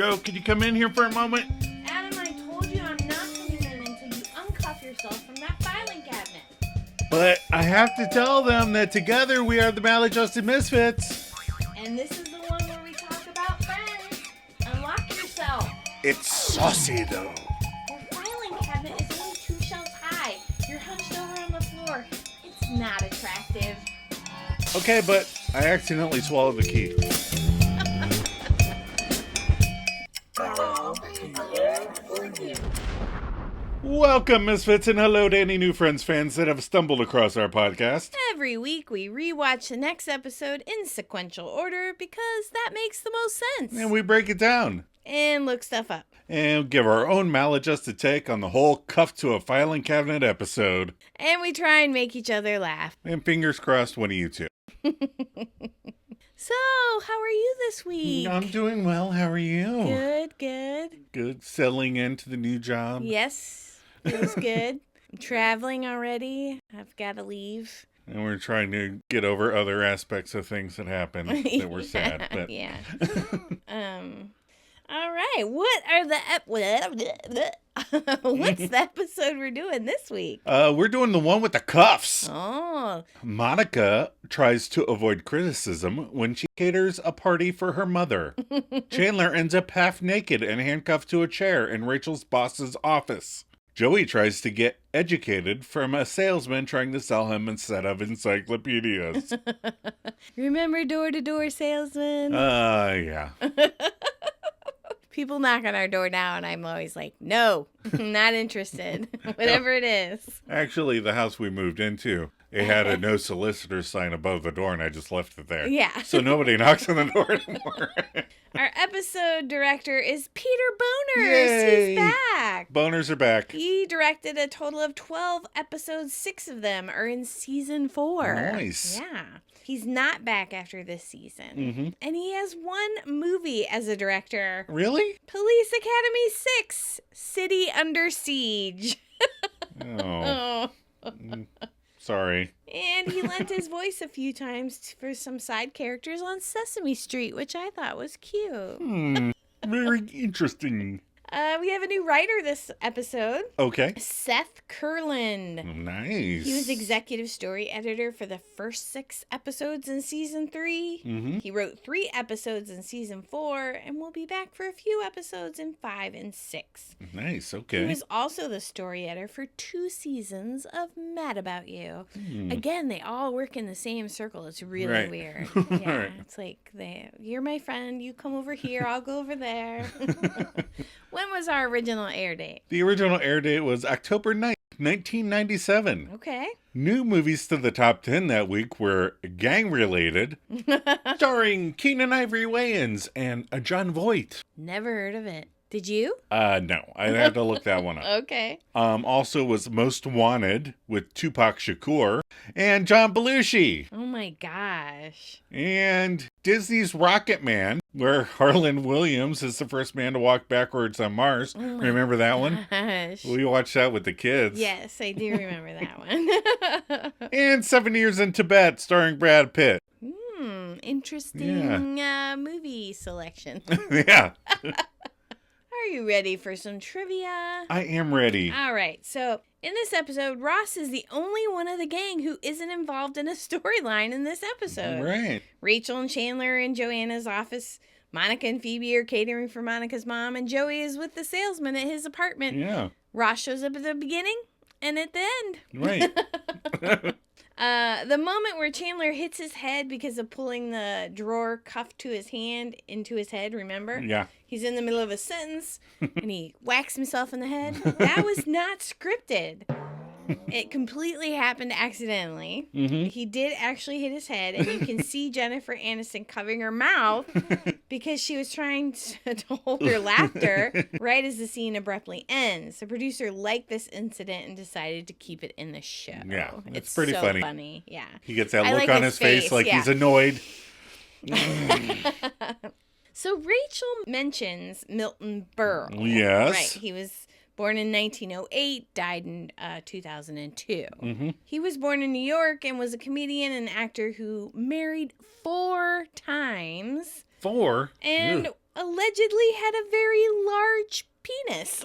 Joe, could you come in here for a moment? Adam, I told you I'm not coming in until you uncuff yourself from that filing cabinet. But I have to tell them that together we are the Maladjusted Misfits. And this is the one where we talk about friends. Unlock yourself. It's saucy, though. Your filing cabinet is only 2 shelves high. You're hunched over on the floor. It's not attractive. Okay, but I accidentally swallowed the key. Welcome, Misfits, and hello to any new Friends fans that have stumbled across our podcast. Every week we rewatch the next episode in sequential order because that makes the most sense. And we break it down. And look stuff up. And give our own maladjusted take on the whole cuffed to a filing cabinet episode. And we try and make each other laugh. And fingers crossed, one of you two. So, how are you this week? I'm doing well. How are you? Good. Good. Settling into the new job. Yes, feels good. I'm traveling already. I've got to leave. And we're trying to get over other aspects of things that happen that were sad. But. Yeah. All right. What are the what's the episode we're doing this week? We're doing the one with the cuffs. Oh. Monica tries to avoid criticism when she caters a party for her mother. Chandler ends up half naked and handcuffed to a chair in Rachel's boss's office. Joey tries to get educated from a salesman trying to sell him a set of encyclopedias. Remember door-to-door salesman? Yeah. People knock on our door now, and I'm always like, no, not interested. Whatever it is. Actually, the house we moved into, it had a no solicitor sign above the door, and I just left it there. Yeah. So nobody knocks on the door anymore. Our episode director is Peter Boners. Yay. He's back. Boners are back. He directed a total of 12 episodes. 6 of them are in season 4. Nice. Yeah. He's not back after this season. Mm-hmm. And he has 1 movie as a director. Really? Police Academy 6, City Under Siege. Oh. Sorry. And he lent his voice a few times for some side characters on Sesame Street, which I thought was cute. Very interesting. We have a new writer this episode. Okay. Seth Kurland. Nice. He was executive story editor for the first 6 episodes in season 3. Mm-hmm. He wrote 3 episodes in season 4 and will be back for a few episodes in 5 and 6. Nice, okay. He was also the story editor for 2 seasons of Mad About You. Again, they all work in the same circle. It's really weird. Yeah, Right. It's like, you're my friend. You come over here. I'll go over there. When was our original air date? The original air date was October 9th, 1997. Okay. New movies to the top 10 that week were gang-related, starring Keenan Ivory Wayans and John Voight. Never heard of it. Did you? No, I had to look that one up. Okay. Also was Most Wanted with Tupac Shakur and John Belushi. Oh my gosh. And Disney's Rocket Man, where Harlan Williams is the first man to walk backwards on Mars. Remember that one? Gosh. We watched that with the kids. Yes, I do remember that one. And 7 Years in Tibet, starring Brad Pitt. Interesting movie selection. Yeah. Are you ready for some trivia? I am ready. All right. So, in this episode, Ross is the only one of the gang who isn't involved in a storyline in this episode. Right. Rachel and Chandler are in Joanna's office. Monica and Phoebe are catering for Monica's mom, and Joey is with the salesman at his apartment. Yeah. Ross shows up at the beginning and at the end. Right. The moment where Chandler hits his head because of pulling the drawer cuffed to his hand into his head, remember? Yeah. He's in the middle of a sentence and he whacks himself in the head. That was not scripted. It completely happened accidentally. Mm-hmm. He did actually hit his head, and you can see Jennifer Aniston covering her mouth because she was trying to hold her laughter right as the scene abruptly ends. The producer liked this incident and decided to keep it in the show. Yeah, it's pretty so funny. Yeah. He gets that I look like on his his face like yeah. he's annoyed. So Rachel mentions Milton Berle. Yes. Right. He was born in 1908, died in 2002. Mm-hmm. He was born in New York and was a comedian and actor who married 4 times. 4? And Ugh. allegedly had a very large penis.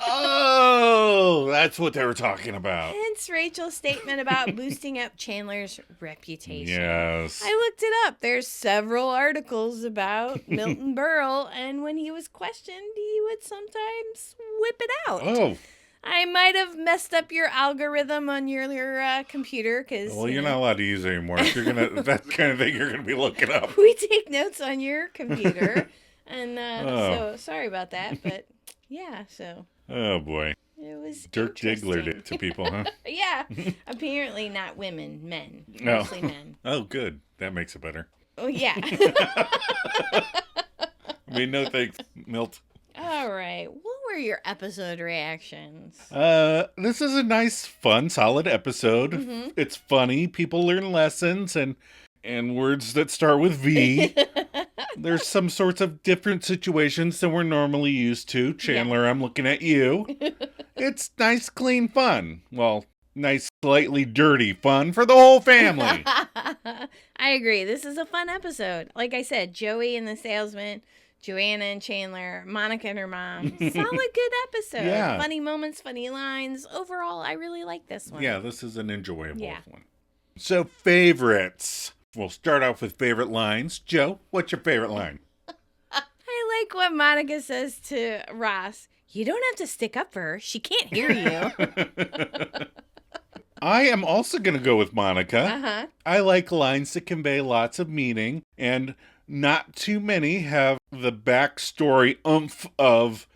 Oh, that's what they were talking about. Hence Rachel's statement about boosting up Chandler's reputation. Yes. I looked it up. There's several articles about Milton Berle, and when he was questioned, he would sometimes whip it out. Oh. I might have messed up your algorithm on your computer because. Well, you're not allowed to use it anymore. If you're gonna that kind of thing, you're gonna be looking up. We take notes on your computer, and so sorry about that, but yeah, so. Oh boy. It was Dirk Digglered it to people, huh? Yeah, apparently not women, men, No. mostly men. Oh, good. That makes it better. Oh yeah. I mean, no thanks, Milt. All right. What were your episode reactions? This is a nice, fun, solid episode. Mm-hmm. It's funny. People learn lessons and words that start with V. There's some sorts of different situations than we're normally used to. Chandler, I'm looking at you. It's nice, clean fun. Well, nice, slightly dirty fun for the whole family. I agree. This is a fun episode. Like I said, Joey and the salesman, Joanna and Chandler, Monica and her mom. Solid good episode. Yeah. Funny moments, funny lines. Overall, I really like this one. Yeah, this is an enjoyable Yeah. one. So, favorites. We'll start off with favorite lines. Joe, what's your favorite line? I like what Monica says to Ross. You don't have to stick up for her. She can't hear you. I am also going to go with Monica. Uh-huh. I like lines that convey lots of meaning, and not too many have the backstory oomph of,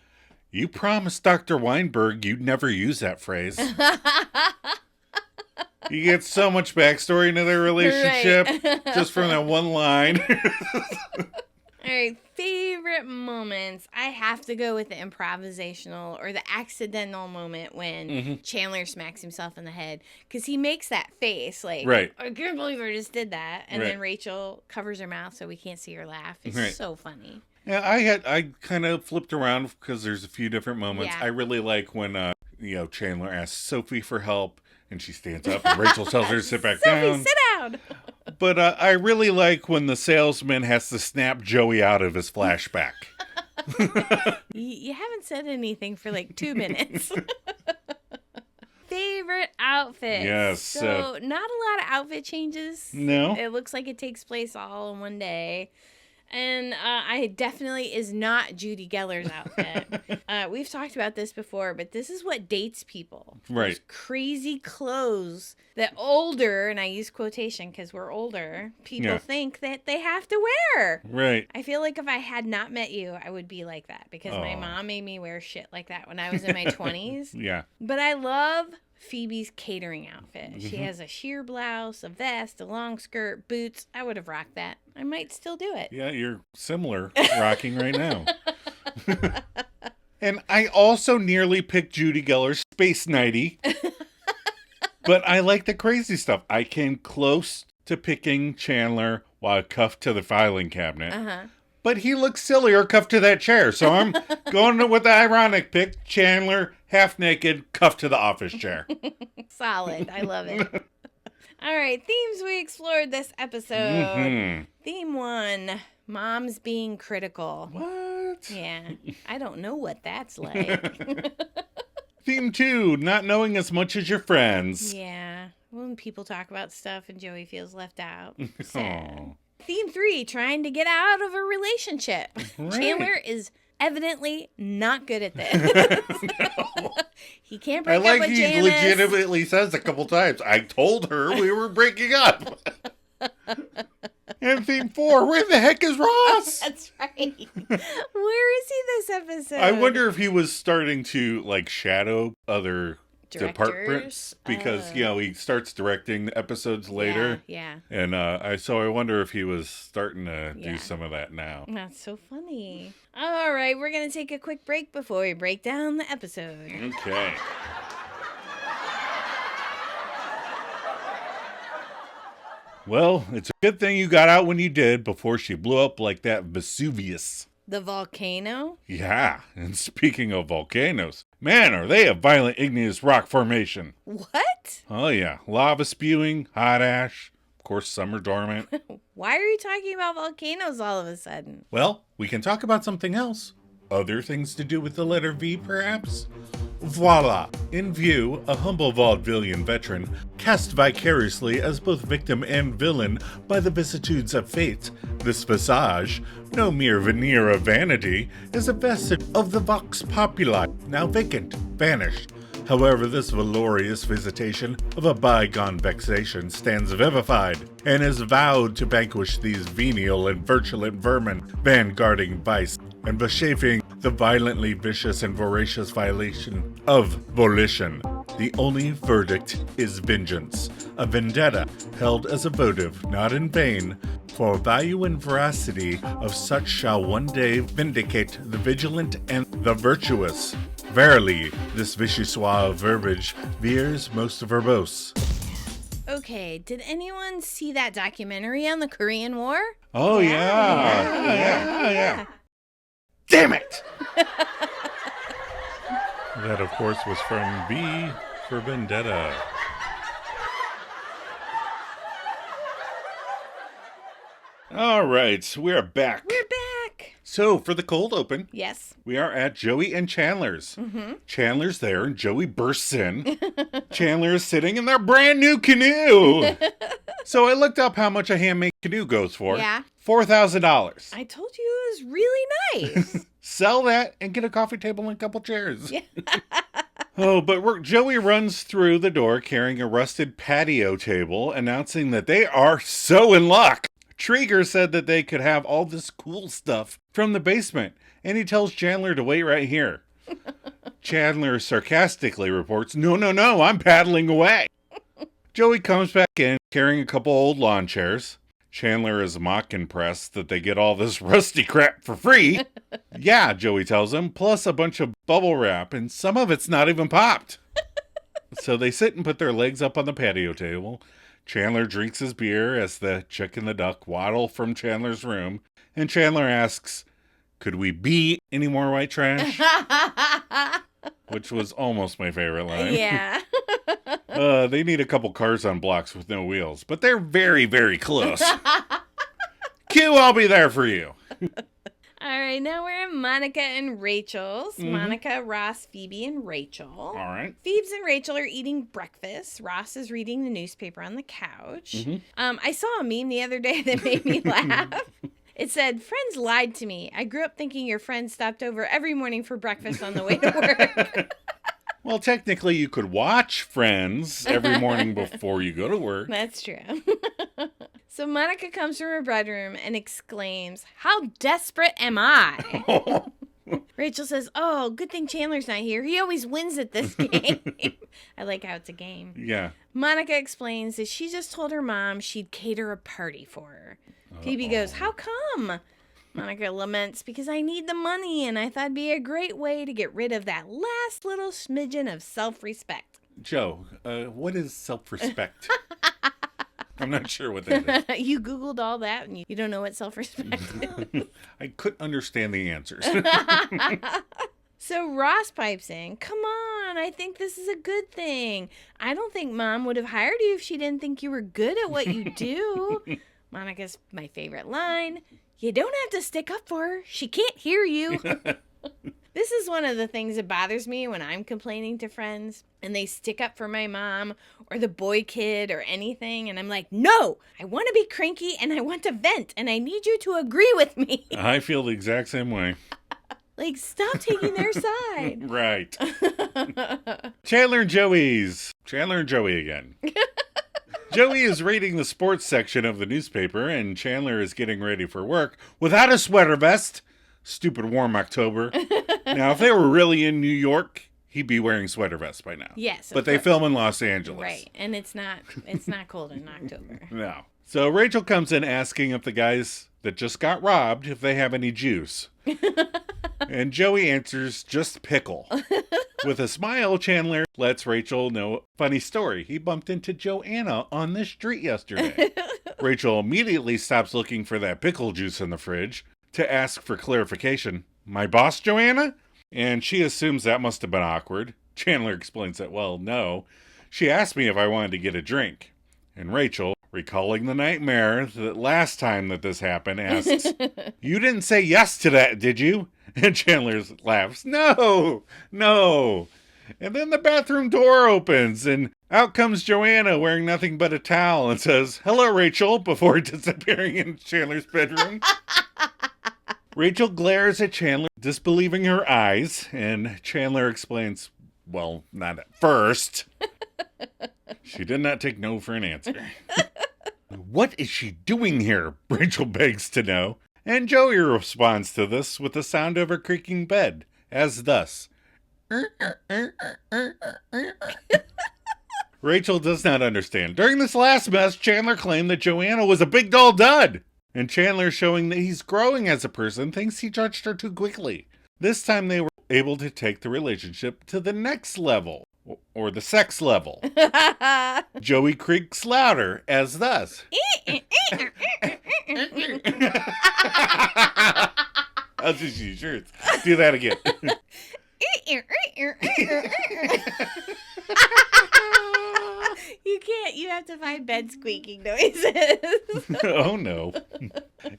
you promised Dr. Weinberg you'd never use that phrase. You get so much backstory into their relationship just from that one line. All right, favorite moments. I have to go with the improvisational or the accidental moment when Chandler smacks himself in the head. Because he makes that face like, Right. I can't believe I just did that. And then Right. Rachel covers her mouth so we can't see her laugh. It's Right. so funny. Yeah, I kind of flipped around because there's a few different moments. Yeah. I really like when, Chandler asks Sophie for help and she stands up and Rachel tells her to sit back Sophie, down. sit down. But I really like when the salesman has to snap Joey out of his flashback. You haven't said anything for like 2 minutes. Favorite outfit. Yes. So, not a lot of outfit changes. No. It looks like it takes place all in one day. And I definitely is not Judy Geller's outfit. We've talked about this before, but this is what dates people. Right. Those crazy clothes that older, and I use quotation because we're older, people think that they have to wear. Right. I feel like if I had not met you, I would be like that because my mom made me wear shit like that when I was in my 20s. Yeah. But I love Phoebe's catering outfit. She has a sheer blouse, a vest, a long skirt, boots. I would have rocked that. I might still do it. Yeah, you're similar rocking right now. And I also nearly picked Judy Geller's space nightie. But I like the crazy stuff. I came close to picking Chandler while cuffed to the filing cabinet. Uh-huh. But he looks sillier cuffed to that chair. So I'm going with the ironic pick. Chandler, half naked, cuffed to the office chair. Solid. I love it. All right. Themes we explored this episode. Mm-hmm. Theme 1. Moms being critical. What? Yeah. I don't know what that's like. Theme 2. Not knowing as much as your friends. Yeah. When people talk about stuff and Joey feels left out. Sad. Aw. Theme 3, trying to get out of a relationship. Right. Chandler is evidently not good at this. No. He can't I break like up with he Janice. legitimately says a couple times, I told her we were breaking up. And theme 4, where the heck is Ross? That's right. Where is he this episode? I wonder if he was starting to shadow other Directors? departments because he starts directing episodes later. Yeah. And I wonder if he was starting to Yeah. do some of that now. That's so funny. All right, we're going to take a quick break before we break down the episode. Okay. Well, it's a good thing you got out when you did before she blew up like that Vesuvius. The volcano? Yeah, and speaking of volcanoes, man, are they a violent igneous rock formation. What? Oh yeah, lava spewing, hot ash, course, some are dormant. Why are you talking about volcanoes all of a sudden? Well, we can talk about something else. Other things to do with the letter V, perhaps? Voila! In view, a humble vaudevillian veteran, cast vicariously as both victim and villain by the vicissitudes of fate, this visage, no mere veneer of vanity, is a vestige of the vox populi, now vacant, vanished. However, this valorous visitation of a bygone vexation stands vivified, and is vowed to vanquish these venial and virulent vermin, vanguarding vice, and vouchsafing the violently vicious and voracious violation of volition. The only verdict is vengeance, a vendetta held as a votive, not in vain, for value and veracity of such shall one day vindicate the vigilant and the virtuous. Verily, this vichyssoise verbiage veers most verbose. Okay, did anyone see that documentary on the Korean War? Oh, yeah. Damn it! That, of course, was from V for Vendetta. All right, we're back. We're back. So, for the cold open, Yes. we are at Joey and Chandler's. Mm-hmm. Chandler's there, and Joey bursts in. Chandler is sitting in their brand new canoe. So I looked up how much a handmade canoe goes for. Yeah. $4,000. I told you it was really nice. Sell that and get a coffee table and a couple chairs. Yeah. Oh, but Joey runs through the door carrying a rusted patio table, announcing that they are so in luck. Trigger said that they could have all this cool stuff from the basement, and he tells Chandler to wait right here. Chandler sarcastically reports, No, I'm paddling away. Joey comes back in carrying a couple old lawn chairs. Chandler is mock impressed that they get all this rusty crap for free. Yeah, Joey tells him, plus a bunch of bubble wrap, and some of it's not even popped. So they sit and put their legs up on the patio table. Chandler drinks his beer as the chick and the duck waddle from Chandler's room, and Chandler asks, could we be any more white trash? Which was almost my favorite line. Yeah. They need a couple cars on blocks with no wheels, but they're very, very close. Q, I'll be there for you. All right, now we're at Monica and Rachel's. Mm-hmm. Monica, Ross, Phoebe, and Rachel. All right. Phoebes and Rachel are eating breakfast. Ross is reading the newspaper on the couch. Mm-hmm. I saw a meme the other day that made me laugh. It said, friends lied to me. I grew up thinking your friends stopped over every morning for breakfast on the way to work. Well, technically, you could watch Friends every morning before you go to work. That's true. So Monica comes from her bedroom and exclaims, how desperate am I? Rachel says, oh, good thing Chandler's not here. He always wins at this game. I like how it's a game. Yeah. Monica explains that she just told her mom she'd cater a party for her. Phoebe goes, how come? Monica laments, because I need the money and I thought it'd be a great way to get rid of that last little smidgen of self-respect. Joe, what is self-respect? I'm not sure what that is. You Googled all that and you don't know what self-respect is? I couldn't understand the answers. So Ross pipes in, come on, I think this is a good thing. I don't think Mom would have hired you if she didn't think you were good at what you do. Monica's my favorite line. You don't have to stick up for her. She can't hear you. This is one of the things that bothers me when I'm complaining to friends and they stick up for my mom or the boy kid or anything. And I'm like, no, I want to be cranky and I want to vent and I need you to agree with me. I feel the exact same way. Like, stop taking their side. Right. Chandler and Joey again. Joey is reading the sports section of the newspaper, and Chandler is getting ready for work without a sweater vest. Stupid warm October. Now, if they were really in New York, he'd be wearing sweater vests by now. Yes. But they film in Los Angeles. Right. And it's not cold in October. No. So Rachel comes in asking if the guys that just got robbed, if they have any juice. And Joey answers, just pickle. With a smile, Chandler lets Rachel know a funny story. He bumped into Joanna on the street yesterday. Rachel immediately stops looking for that pickle juice in the fridge to ask for clarification. My boss, Joanna? And she assumes that must have been awkward. Chandler explains that, well, no. She asked me if I wanted to get a drink. And Rachel recalling the nightmare that last time that this happened, asks, "You didn't say yes to that, did you?" And Chandler laughs, "No, no." And then the bathroom door opens, and out comes Joanna wearing nothing but a towel and says, "Hello, Rachel," before disappearing in Chandler's bedroom. Rachel glares at Chandler, disbelieving her eyes, and Chandler explains, well, not at first. She did not take no for an answer. "What is she doing here?" Rachel begs to know. And Joey responds to this with the sound of her creaking bed, as thus. Rachel does not understand. During this last mess, Chandler claimed that Joanna was a big doll dud. And Chandler, showing that he's growing as a person, thinks he judged her too quickly. This time they were able to take the relationship to the next level. Or the sex level. Joey creaks louder, as thus. I'll just use yours. Do that again. You can't. You have to find bed squeaking noises. Oh, no.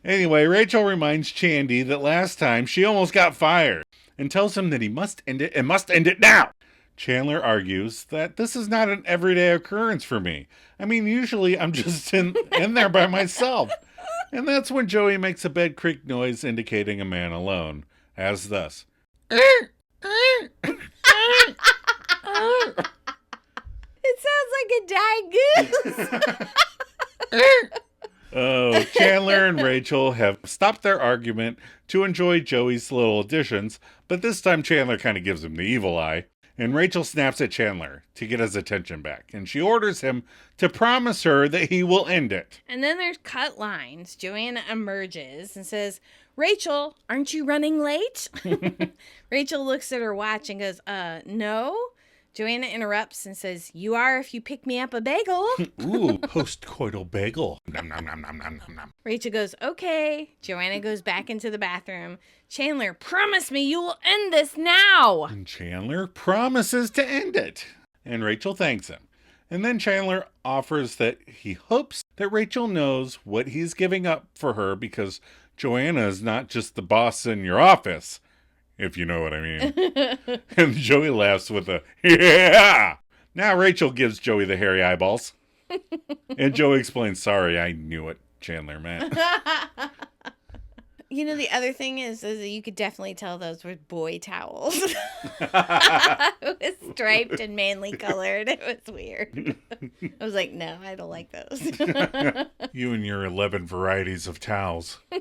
Anyway, Rachel reminds Chandy that last time she almost got fired and tells him that he must end it and must end it now. Chandler argues that this is not an everyday occurrence for me. I mean, usually I'm just in there by myself. And that's when Joey makes a bed creak noise indicating a man alone, as thus. It sounds like a dying goose. Oh, Chandler and Rachel have stopped their argument to enjoy Joey's little additions, but this time Chandler kind of gives him the evil eye. And Rachel snaps at Chandler to get his attention back. And she orders him to promise her that he will end it. And then there's cut lines. Joanna emerges and says, "Rachel, aren't you running late?" Rachel looks at her watch and goes, no. Joanna interrupts and says, "You are if you pick me up a bagel." Ooh, post-coital bagel. Nom, nom, nom, nom, nom, nom. Rachel goes, "Okay." Joanna goes back into the bathroom. Chandler, "Promise me you will end this now." And Chandler promises to end it. And Rachel thanks him. And then Chandler offers that he hopes that Rachel knows what he's giving up for her because Joanna is not just the boss in your office, if you know what I mean. And Joey laughs with a, "Yeah!" Now Rachel gives Joey the hairy eyeballs. And Joey explains, "Sorry, I knew what Chandler meant." You know, the other thing is that you could definitely tell those were boy towels. It was striped and manly colored. It was weird. I was like, no, I don't like those. You and your 11 varieties of towels. All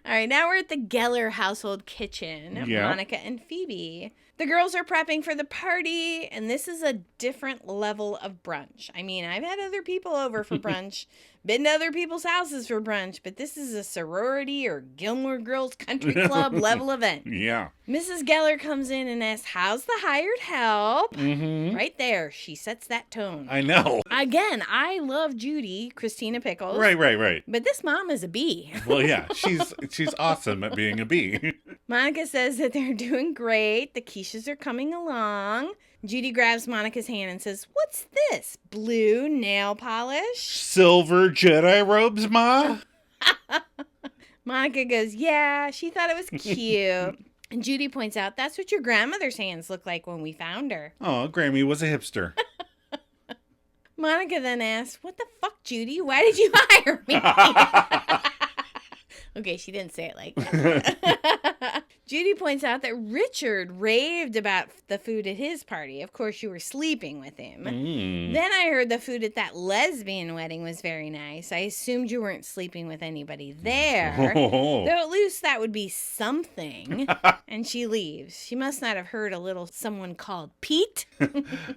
right, now we're at the Geller household kitchen. Yeah. Monica and Phoebe. The girls are prepping for the party, and this is a different level of brunch. I mean, I've had other people over for brunch, been to other people's houses for brunch, but this is a sorority or Gilmore Girls Country Club level event. Yeah. Mrs. Geller comes in and asks, "How's the hired help?" Mm-hmm. Right there, she sets that tone. I know. Again, I love Judy, Christina Pickles. Right. But this mom is a bee. Well, yeah, she's awesome at being a bee. Monica says that they're doing great. The quiches are coming along. Judy grabs Monica's hand and says, "What's this? Blue nail polish?" Silver Jedi robes, Ma? Monica goes, "Yeah, she thought it was cute." And Judy points out, "That's what your grandmother's hands looked like when we found her." Oh, Grammy was a hipster. Monica then asks, "What the fuck, Judy? Why did you hire me?" Okay, she didn't say it like that. Judy points out that Richard raved about the food at his party. Of course, you were sleeping with him. Then I heard the food at that lesbian wedding was very nice. I assumed you weren't sleeping with anybody there. Though at least that would be something. And she leaves. She must not have heard a little someone called Pete.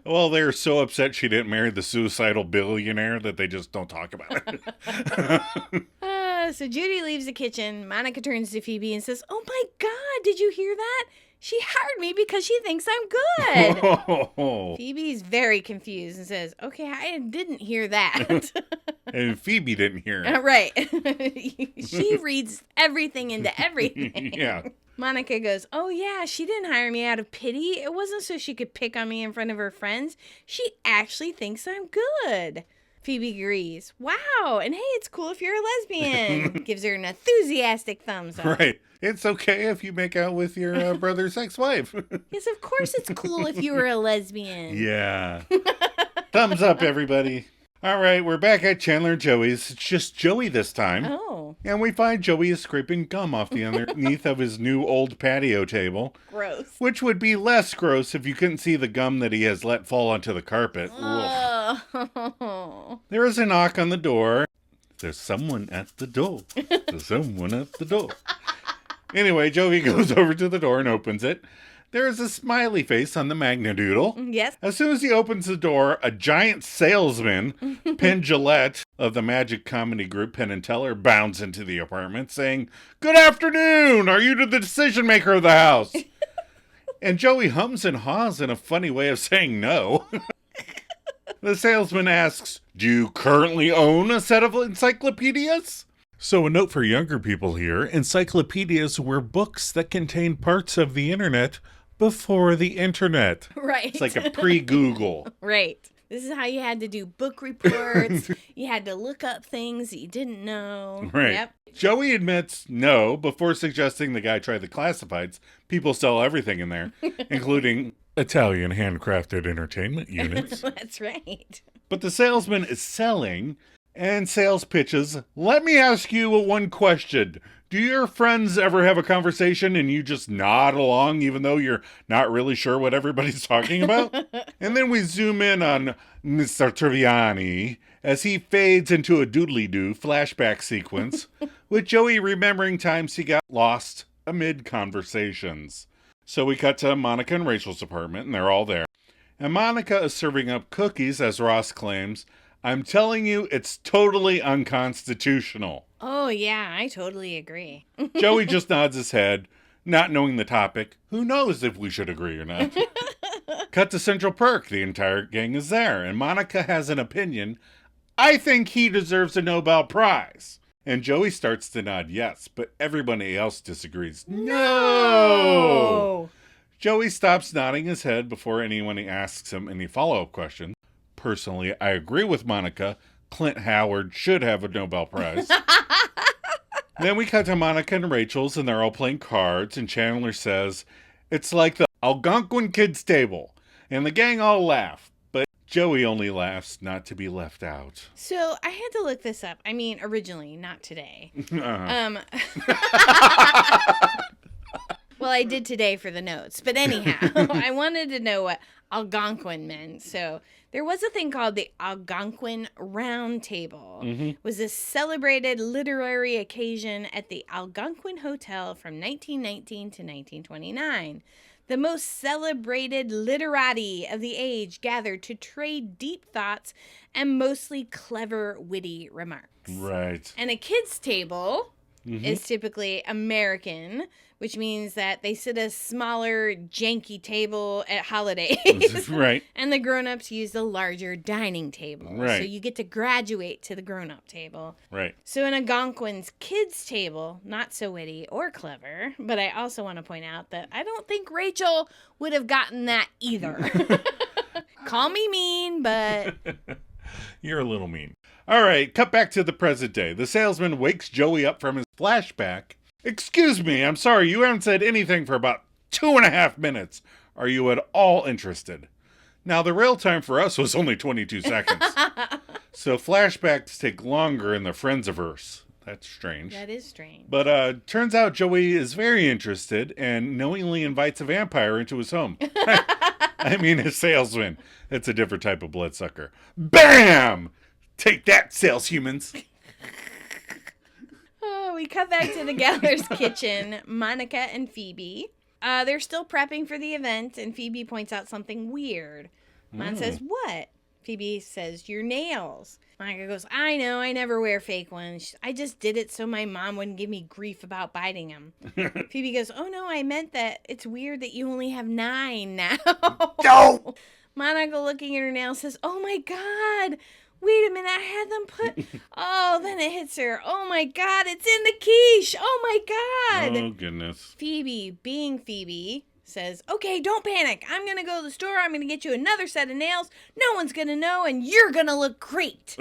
Well, they're so upset she didn't marry the suicidal billionaire that they just don't talk about it. So Judy leaves the kitchen. Monica turns to Phoebe and says, "Oh my God, did you hear that? She hired me because she thinks I'm good." Phoebe's very confused and says, "Okay, I didn't hear that." And Phoebe didn't hear it. Right. She reads everything into everything. Yeah. Monica goes, "Oh yeah, she didn't hire me out of pity. It wasn't so she could pick on me in front of her friends. She actually thinks I'm good." Phoebe agrees. Wow, and hey, it's cool if you're a lesbian. Gives her an enthusiastic thumbs up. Right. It's okay if you make out with your brother's ex-wife. Yes, of course it's cool if you were a lesbian. Yeah. Thumbs up, everybody. All right, we're back at Chandler and Joey's. It's just Joey this time. Oh. And we find Joey is scraping gum off the underneath of his new old patio table. Gross. Which would be less gross if you couldn't see the gum that he has let fall onto the carpet. Oh. There is a knock on the door. There's someone at the door. There's someone at the door. Anyway, Joey goes over to the door and opens it. There is a smiley face on the Magnadoodle. Yes. As soon as he opens the door, a giant salesman, Penn Jillette, of the magic comedy group Penn and Teller, bounds into the apartment saying, "Good afternoon! Are you the decision maker of the house?" And Joey hums and haws in a funny way of saying no. The salesman asks, "Do you currently own a set of encyclopedias?" So a note for younger people here, encyclopedias were books that contained parts of the internet before the internet. Right. It's like a pre-Google. Right. This is how you had to do book reports. You had to look up things that you didn't know. Right. Yep. Joey admits no before suggesting the guy try the classifieds. People sell everything in there, including Italian handcrafted entertainment units. That's right. But the salesman is selling and sales pitches. "Let me ask you one question. Do your friends ever have a conversation and you just nod along even though you're not really sure what everybody's talking about?" And then we zoom in on Mr. Triviani as he fades into a doodly-doo flashback sequence with Joey remembering times he got lost amid conversations. So we cut to Monica and Rachel's apartment, and they're all there. And Monica is serving up cookies as Ross claims, "I'm telling you, it's totally unconstitutional." Oh, yeah, I totally agree. Joey just nods his head, not knowing the topic. Who knows if we should agree or not? Cut to Central Perk. The entire gang is there, and Monica has an opinion. "I think he deserves a Nobel Prize." And Joey starts to nod yes, but everybody else disagrees. No! Joey stops nodding his head before anyone asks him any follow-up questions. Personally, I agree with Monica. Clint Howard should have a Nobel Prize. Then we cut to Monica and Rachel's, and they're all playing cards, and Chandler says, "It's like the Algonquin kids' table." And the gang all laugh, but Joey only laughs not to be left out. So I had to look this up. I mean, originally, not today. Well, I did today for the notes. But anyhow, I wanted to know what Algonquin meant. So there was a thing called the Algonquin Round Table. It was a celebrated literary occasion at the Algonquin Hotel from 1919 to 1929. The most celebrated literati of the age gathered to trade deep thoughts and mostly clever, witty remarks. Right. And a kids' table is typically American, which means that they sit a smaller, janky table at holidays. Right. And the grown-ups use the larger dining table. Right. So you get to graduate to the grown-up table. Right. So in Algonquin's kids' table, not so witty or clever, but I also want to point out that I don't think Rachel would have gotten that either. Call me mean, but... You're a little mean. All right, cut back to the present day. The salesman wakes Joey up from his flashback. "Excuse me, I'm sorry, you haven't said anything for about 2.5 minutes. Are you at all interested?" Now, the real time for us was only 22 seconds. So flashbacks take longer in the Friendsiverse. That's strange. That is strange. But turns out Joey is very interested and knowingly invites a vampire into his home. I mean, a salesman. That's a different type of bloodsucker. Bam! Take that, sales humans. Oh, we cut back to the Geller's kitchen. Monica and Phoebe. They're still prepping for the event, and Phoebe points out something weird. Mon says, "What?" Phoebe says, "Your nails." Monica goes, "I know, I never wear fake ones. I just did it so my mom wouldn't give me grief about biting them." Phoebe goes, "Oh no, I meant that it's weird that you only have 9 now." No! Monica, looking at her nails, says, "Oh my God, wait a minute, I had them put..." Oh, then it hits her. "Oh my God, it's in the quiche. Oh my God." Oh, goodness. Phoebe, being Phoebe, says, okay, don't panic. I'm going to go to the store. I'm going to get you another set of nails. No one's going to know, and you're going to look great.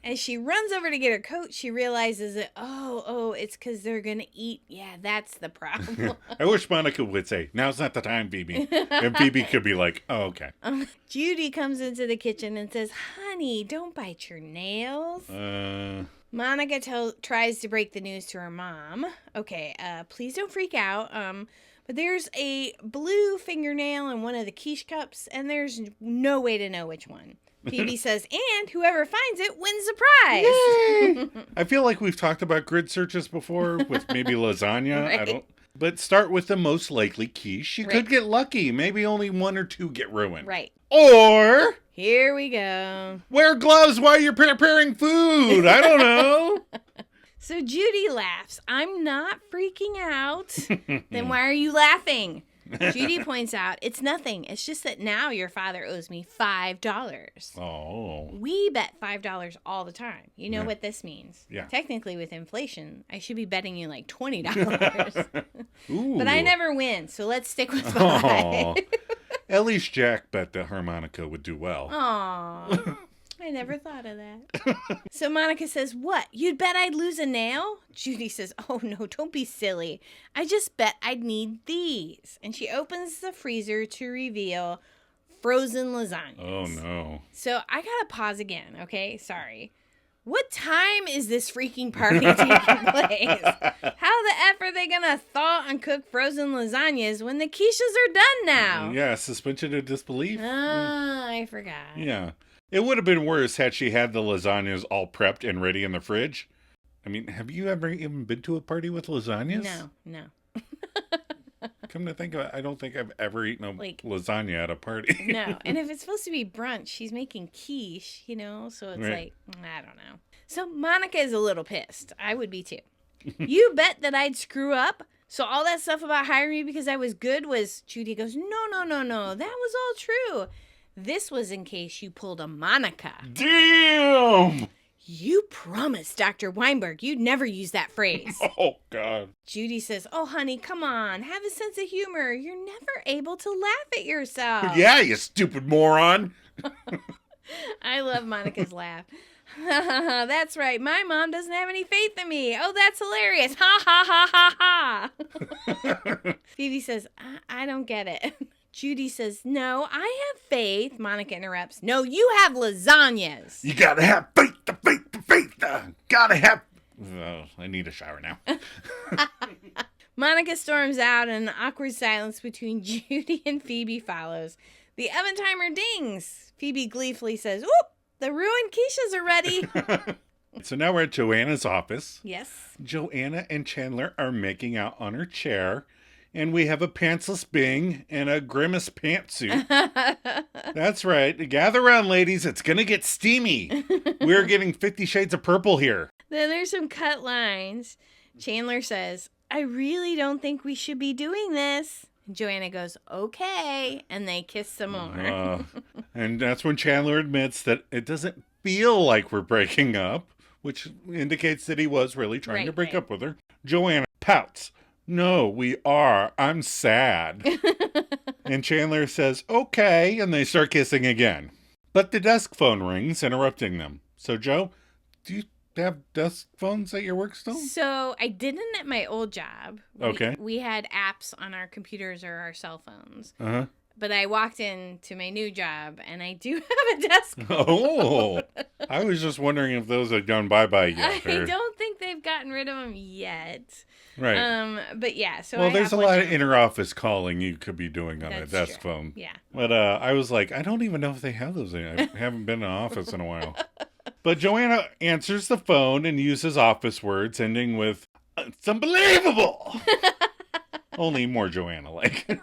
As she runs over to get her coat, she realizes that, it's because they're going to eat. Yeah, that's the problem. I wish Monica would say, now's not the time, Phoebe. And Phoebe could be like, oh, okay. Judy comes into the kitchen and says, honey, don't bite your nails. Monica tries to break the news to her mom. Okay, please don't freak out. But there's a blue fingernail in one of the quiche cups, and there's no way to know which one. Phoebe says, and whoever finds it wins the prize. Yay! I feel like we've talked about grid searches before with maybe lasagna. Right. But start with the most likely quiche. You could get lucky. Maybe only 1 or 2 get ruined. Right. Or... here we go. wear gloves while you're preparing food. I don't know. So Judy laughs. I'm not freaking out. Then why are you laughing? Judy points out, it's nothing. It's just that now your father owes me $5. Oh. We bet $5 all the time. You know what this means. Yeah. Technically, with inflation, I should be betting you like $20. Ooh. But I never win, so let's stick with 5. Aw. At least Jack bet that harmonica would do well. Aww. I never thought of that. So Monica says, what? You'd bet I'd lose a nail? Judy says, oh no, don't be silly. I just bet I'd need these. And she opens the freezer to reveal frozen lasagna. Oh no. So I gotta pause again, okay? Sorry. What time is this freaking party taking place? How the F are they gonna thaw and cook frozen lasagnas when the quiches are done now? Yeah, suspension of disbelief. I forgot. Yeah. It would have been worse had she had the lasagnas all prepped and ready in the fridge. I mean, have you ever even been to a party with lasagnas? No. Come to think of it, I don't think I've ever eaten a lasagna at a party. No, and if it's supposed to be brunch, she's making quiche, so it's like, I don't know. So Monica is a little pissed. I would be too. You bet that I'd screw up? So all that stuff about hiring me because I was good was, Judy goes, no, that was all true. This was in case you pulled a Monica. Damn! You promised Dr. Weinberg you'd never use that phrase. Oh, God. Judy says, oh, honey, come on. Have a sense of humor. You're never able to laugh at yourself. Yeah, you stupid moron. I love Monica's laugh. That's right. My mom doesn't have any faith in me. Oh, that's hilarious. Ha, ha, ha, ha, ha. Phoebe says, I don't get it. Judy says, no, I have faith. Monica interrupts. No, you have lasagnas. You gotta have faith. Gotta have... Oh, I need a shower now. Monica storms out and an awkward silence between Judy and Phoebe follows. The oven timer dings. Phoebe gleefully says, oop, the ruined quiches are ready. So now we're at Joanna's office. Yes. Joanna and Chandler are making out on her chair. And we have a pantsless Bing and a grimace pantsuit. That's right. Gather around, ladies. It's going to get steamy. We're getting 50 Shades of Purple here. Then there's some cut lines. Chandler says, I really don't think we should be doing this. Joanna goes, okay. And they kiss some more. And that's when Chandler admits that it doesn't feel like we're breaking up, which indicates that he was really trying to break up with her. Joanna pouts. No, we are. I'm sad. And Chandler says, okay, and they start kissing again. But the desk phone rings, interrupting them. So, Joe, do you have desk phones at your work still? So, I didn't at my old job. Okay. We had apps on our computers or our cell phones. Uh-huh. But I walked into my new job, and I do have a desk phone. Oh, I was just wondering if those had gone bye-bye yet. I don't think they've gotten rid of them yet. Right. But yeah, so well, there's a lot of inter-office calling you could be doing on That's a desk true. phone. Yeah. But I was like, I don't even know if they have those. I haven't been in an office in a while. But Joanna answers the phone and uses office words, ending with, it's unbelievable! Only more Joanna-like.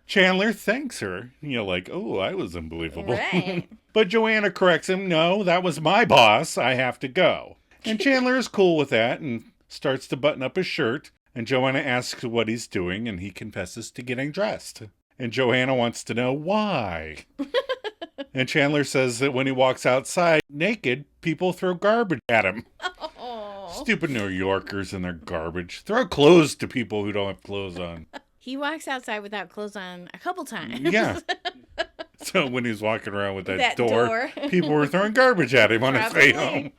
Chandler thanks her. Like, oh, I was unbelievable. Right. But Joanna corrects him, no, that was my boss. I have to go. And Chandler is cool with that and starts to button up his shirt. And Joanna asks what he's doing, and he confesses to getting dressed. And Joanna wants to know why. And Chandler says that when he walks outside naked, people throw garbage at him. Oh. Stupid New Yorkers and their garbage. Throw clothes to people who don't have clothes on. He walks outside without clothes on a couple times. Yeah. So when he's walking around with that door. door, people were throwing garbage at him on his way home.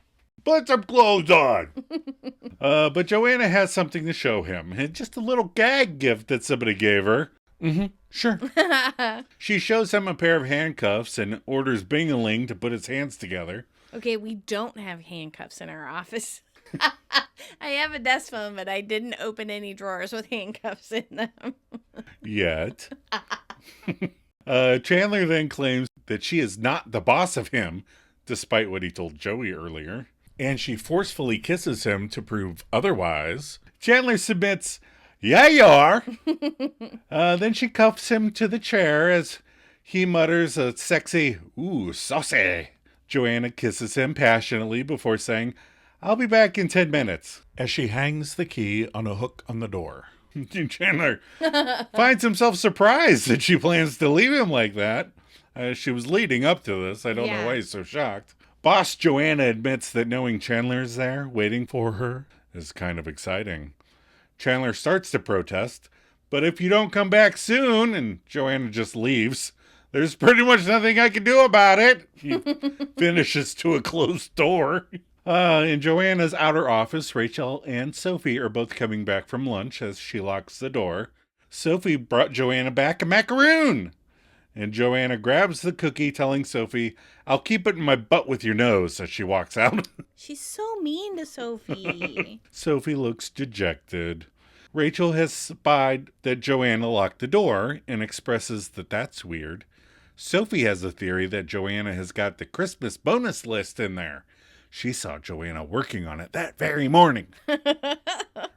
Put some clothes on. But Joanna has something to show him. Just a little gag gift that somebody gave her. Sure. She shows him a pair of handcuffs and orders Bing-a-ling to put his hands together. Okay, we don't have handcuffs in our office. I have a desk phone, but I didn't open any drawers with handcuffs in them. Yet. Chandler then claims that she is not the boss of him, despite what he told Joey earlier. And she forcefully kisses him to prove otherwise. Chandler submits, "Yeah, you are." Then she cuffs him to the chair as he mutters a sexy, "Ooh, saucy." Joanna kisses him passionately before saying, "I'll be back in 10 minutes," as she hangs the key on a hook on the door. Chandler finds himself surprised that she plans to leave him like that. She was leading up to this. I don't know why he's so shocked. Boss Joanna admits that knowing Chandler is there, waiting for her, is kind of exciting. Chandler starts to protest, but if you don't come back soon, and Joanna just leaves, there's pretty much nothing I can do about it. He finishes to a closed door. In Joanna's outer office, Rachel and Sophie are both coming back from lunch as she locks the door. Sophie brought Joanna back a macaroon. And Joanna grabs the cookie, telling Sophie, "I'll keep it in my butt with your nose," as she walks out. She's so mean to Sophie. Sophie looks dejected. Rachel has spied that Joanna locked the door and expresses that that's weird. Sophie has a theory that Joanna has got the Christmas bonus list in there. She saw Joanna working on it that very morning.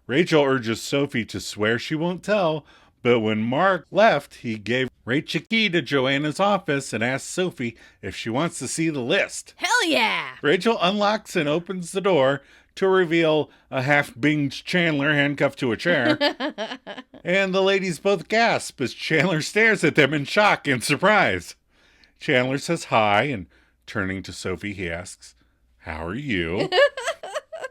Rachel urges Sophie to swear she won't tell, but when Mark left, he gave Rachel a key to Joanna's office and asked Sophie if she wants to see the list. Hell yeah! Rachel unlocks and opens the door to reveal a half-binged Chandler handcuffed to a chair. And the ladies both gasp as Chandler stares at them in shock and surprise. Chandler says hi, and turning to Sophie, he asks, "How are you?"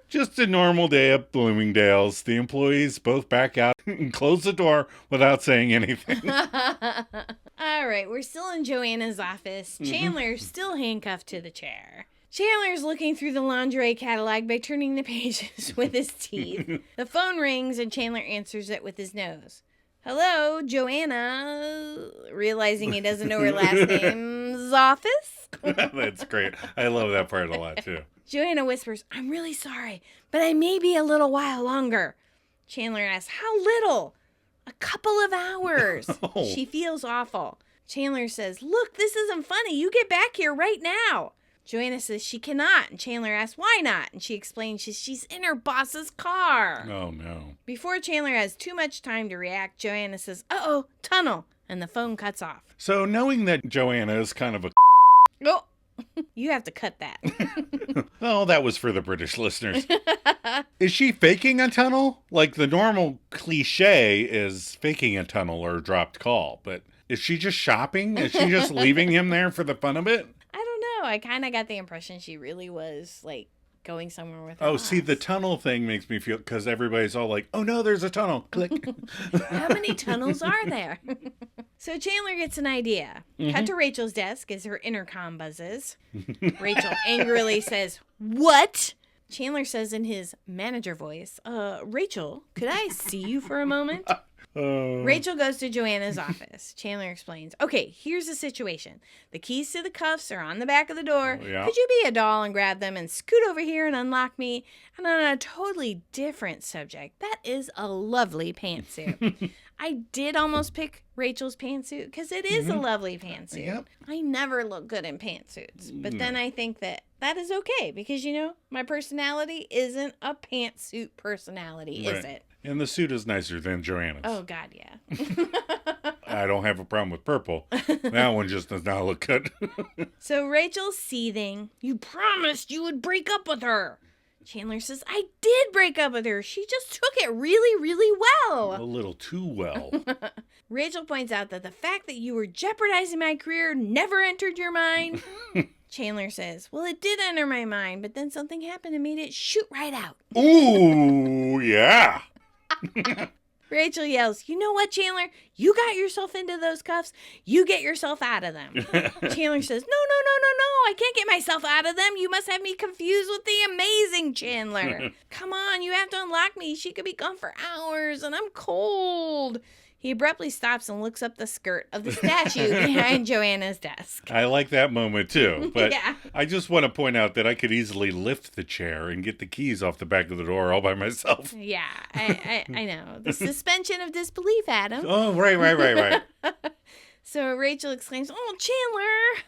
Just a normal day at Bloomingdale's. The employees both back out and close the door without saying anything. All right, we're still in Joanna's office. Chandler's still handcuffed to the chair. Chandler's looking through the lingerie catalog by turning the pages with his teeth. The phone rings and Chandler answers it with his nose. "Hello, Joanna," realizing he doesn't know her last name's office. That's great. I love that part a lot, too. Joanna whispers, "I'm really sorry, but I may be a little while longer." Chandler asks, "How little?" "A couple of hours." Oh. She feels awful. Chandler says, "Look, this isn't funny. You get back here right now." Joanna says she cannot, and Chandler asks why not, and she explains she's in her boss's car. Oh, no. Before Chandler has too much time to react, Joanna says, "Uh-oh, tunnel," and the phone cuts off. So knowing that Joanna is kind of a... Oh, you have to cut that. Oh, that was for the British listeners. Is she faking a tunnel? Like the normal cliche is faking a tunnel or a dropped call, but is she just shopping? Is she just leaving him there for the fun of it? I don't know. I kind of got the impression she really was, like, going somewhere with her Oh, boss. see, the tunnel thing makes me feel, because everybody's all like, "Oh no, there's a tunnel." Click. How many tunnels are there? So Chandler gets an idea. Cut to Rachel's desk as her intercom buzzes. Rachel angrily says, "What?" Chandler says in his manager voice, "Rachel, could I see you for a moment?" Rachel goes to Joanna's office. Chandler explains, "Okay, here's the situation. The keys to the cuffs are on the back of the door. Oh, yeah. Could you be a doll and grab them and scoot over here and unlock me?" And on a totally different subject, that is a lovely pantsuit. I did almost pick Rachel's pantsuit because it is a lovely pantsuit. Yep. I never look good in pantsuits. But then I think that is okay because, my personality isn't a pantsuit personality, is Right. it? And the suit is nicer than Joanna's. Oh, God, yeah. I don't have a problem with purple. That one just does not look good. So Rachel's seething. "You promised you would break up with her." Chandler says, "I did break up with her. She just took it really, really well." A little too well. Rachel points out that the fact that you were jeopardizing my career never entered your mind. Chandler says, "Well, it did enter my mind, but then something happened and made it shoot right out." Ooh, yeah. Rachel yells, "You know what, Chandler? You got yourself into those cuffs. You get yourself out of them." Chandler says, "No, no, no, no, no. I can't get myself out of them. You must have me confused with the amazing Chandler. Come on, you have to unlock me. She could be gone for hours, and I'm cold." He abruptly stops and looks up the skirt of the statue behind Joanna's desk. I like that moment, too. But Yeah. I just want to point out that I could easily lift the chair and get the keys off the back of the door all by myself. Yeah, I know. The suspension of disbelief, Adam. Oh, right. So Rachel exclaims, "Oh, Chandler."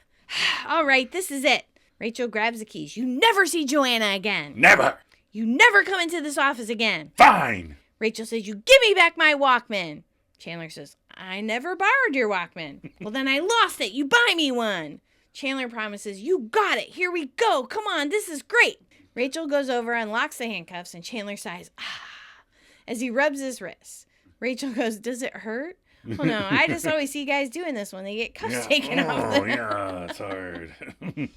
"All right, this is it." Rachel grabs the keys. "You never see Joanna again. Never. You never come into this office again." Fine. Rachel says, "You give me back my Walkman." Chandler says, "I never borrowed your Walkman." "Well, then I lost it. You buy me one." Chandler promises, "You got it. Here we go. Come on, this is great." Rachel goes over, unlocks the handcuffs, and Chandler sighs, as he rubs his wrists. Rachel goes, "Does it hurt?" "Oh, no, I just always see guys doing this when they get cuffs taken off them." Yeah, it's hard.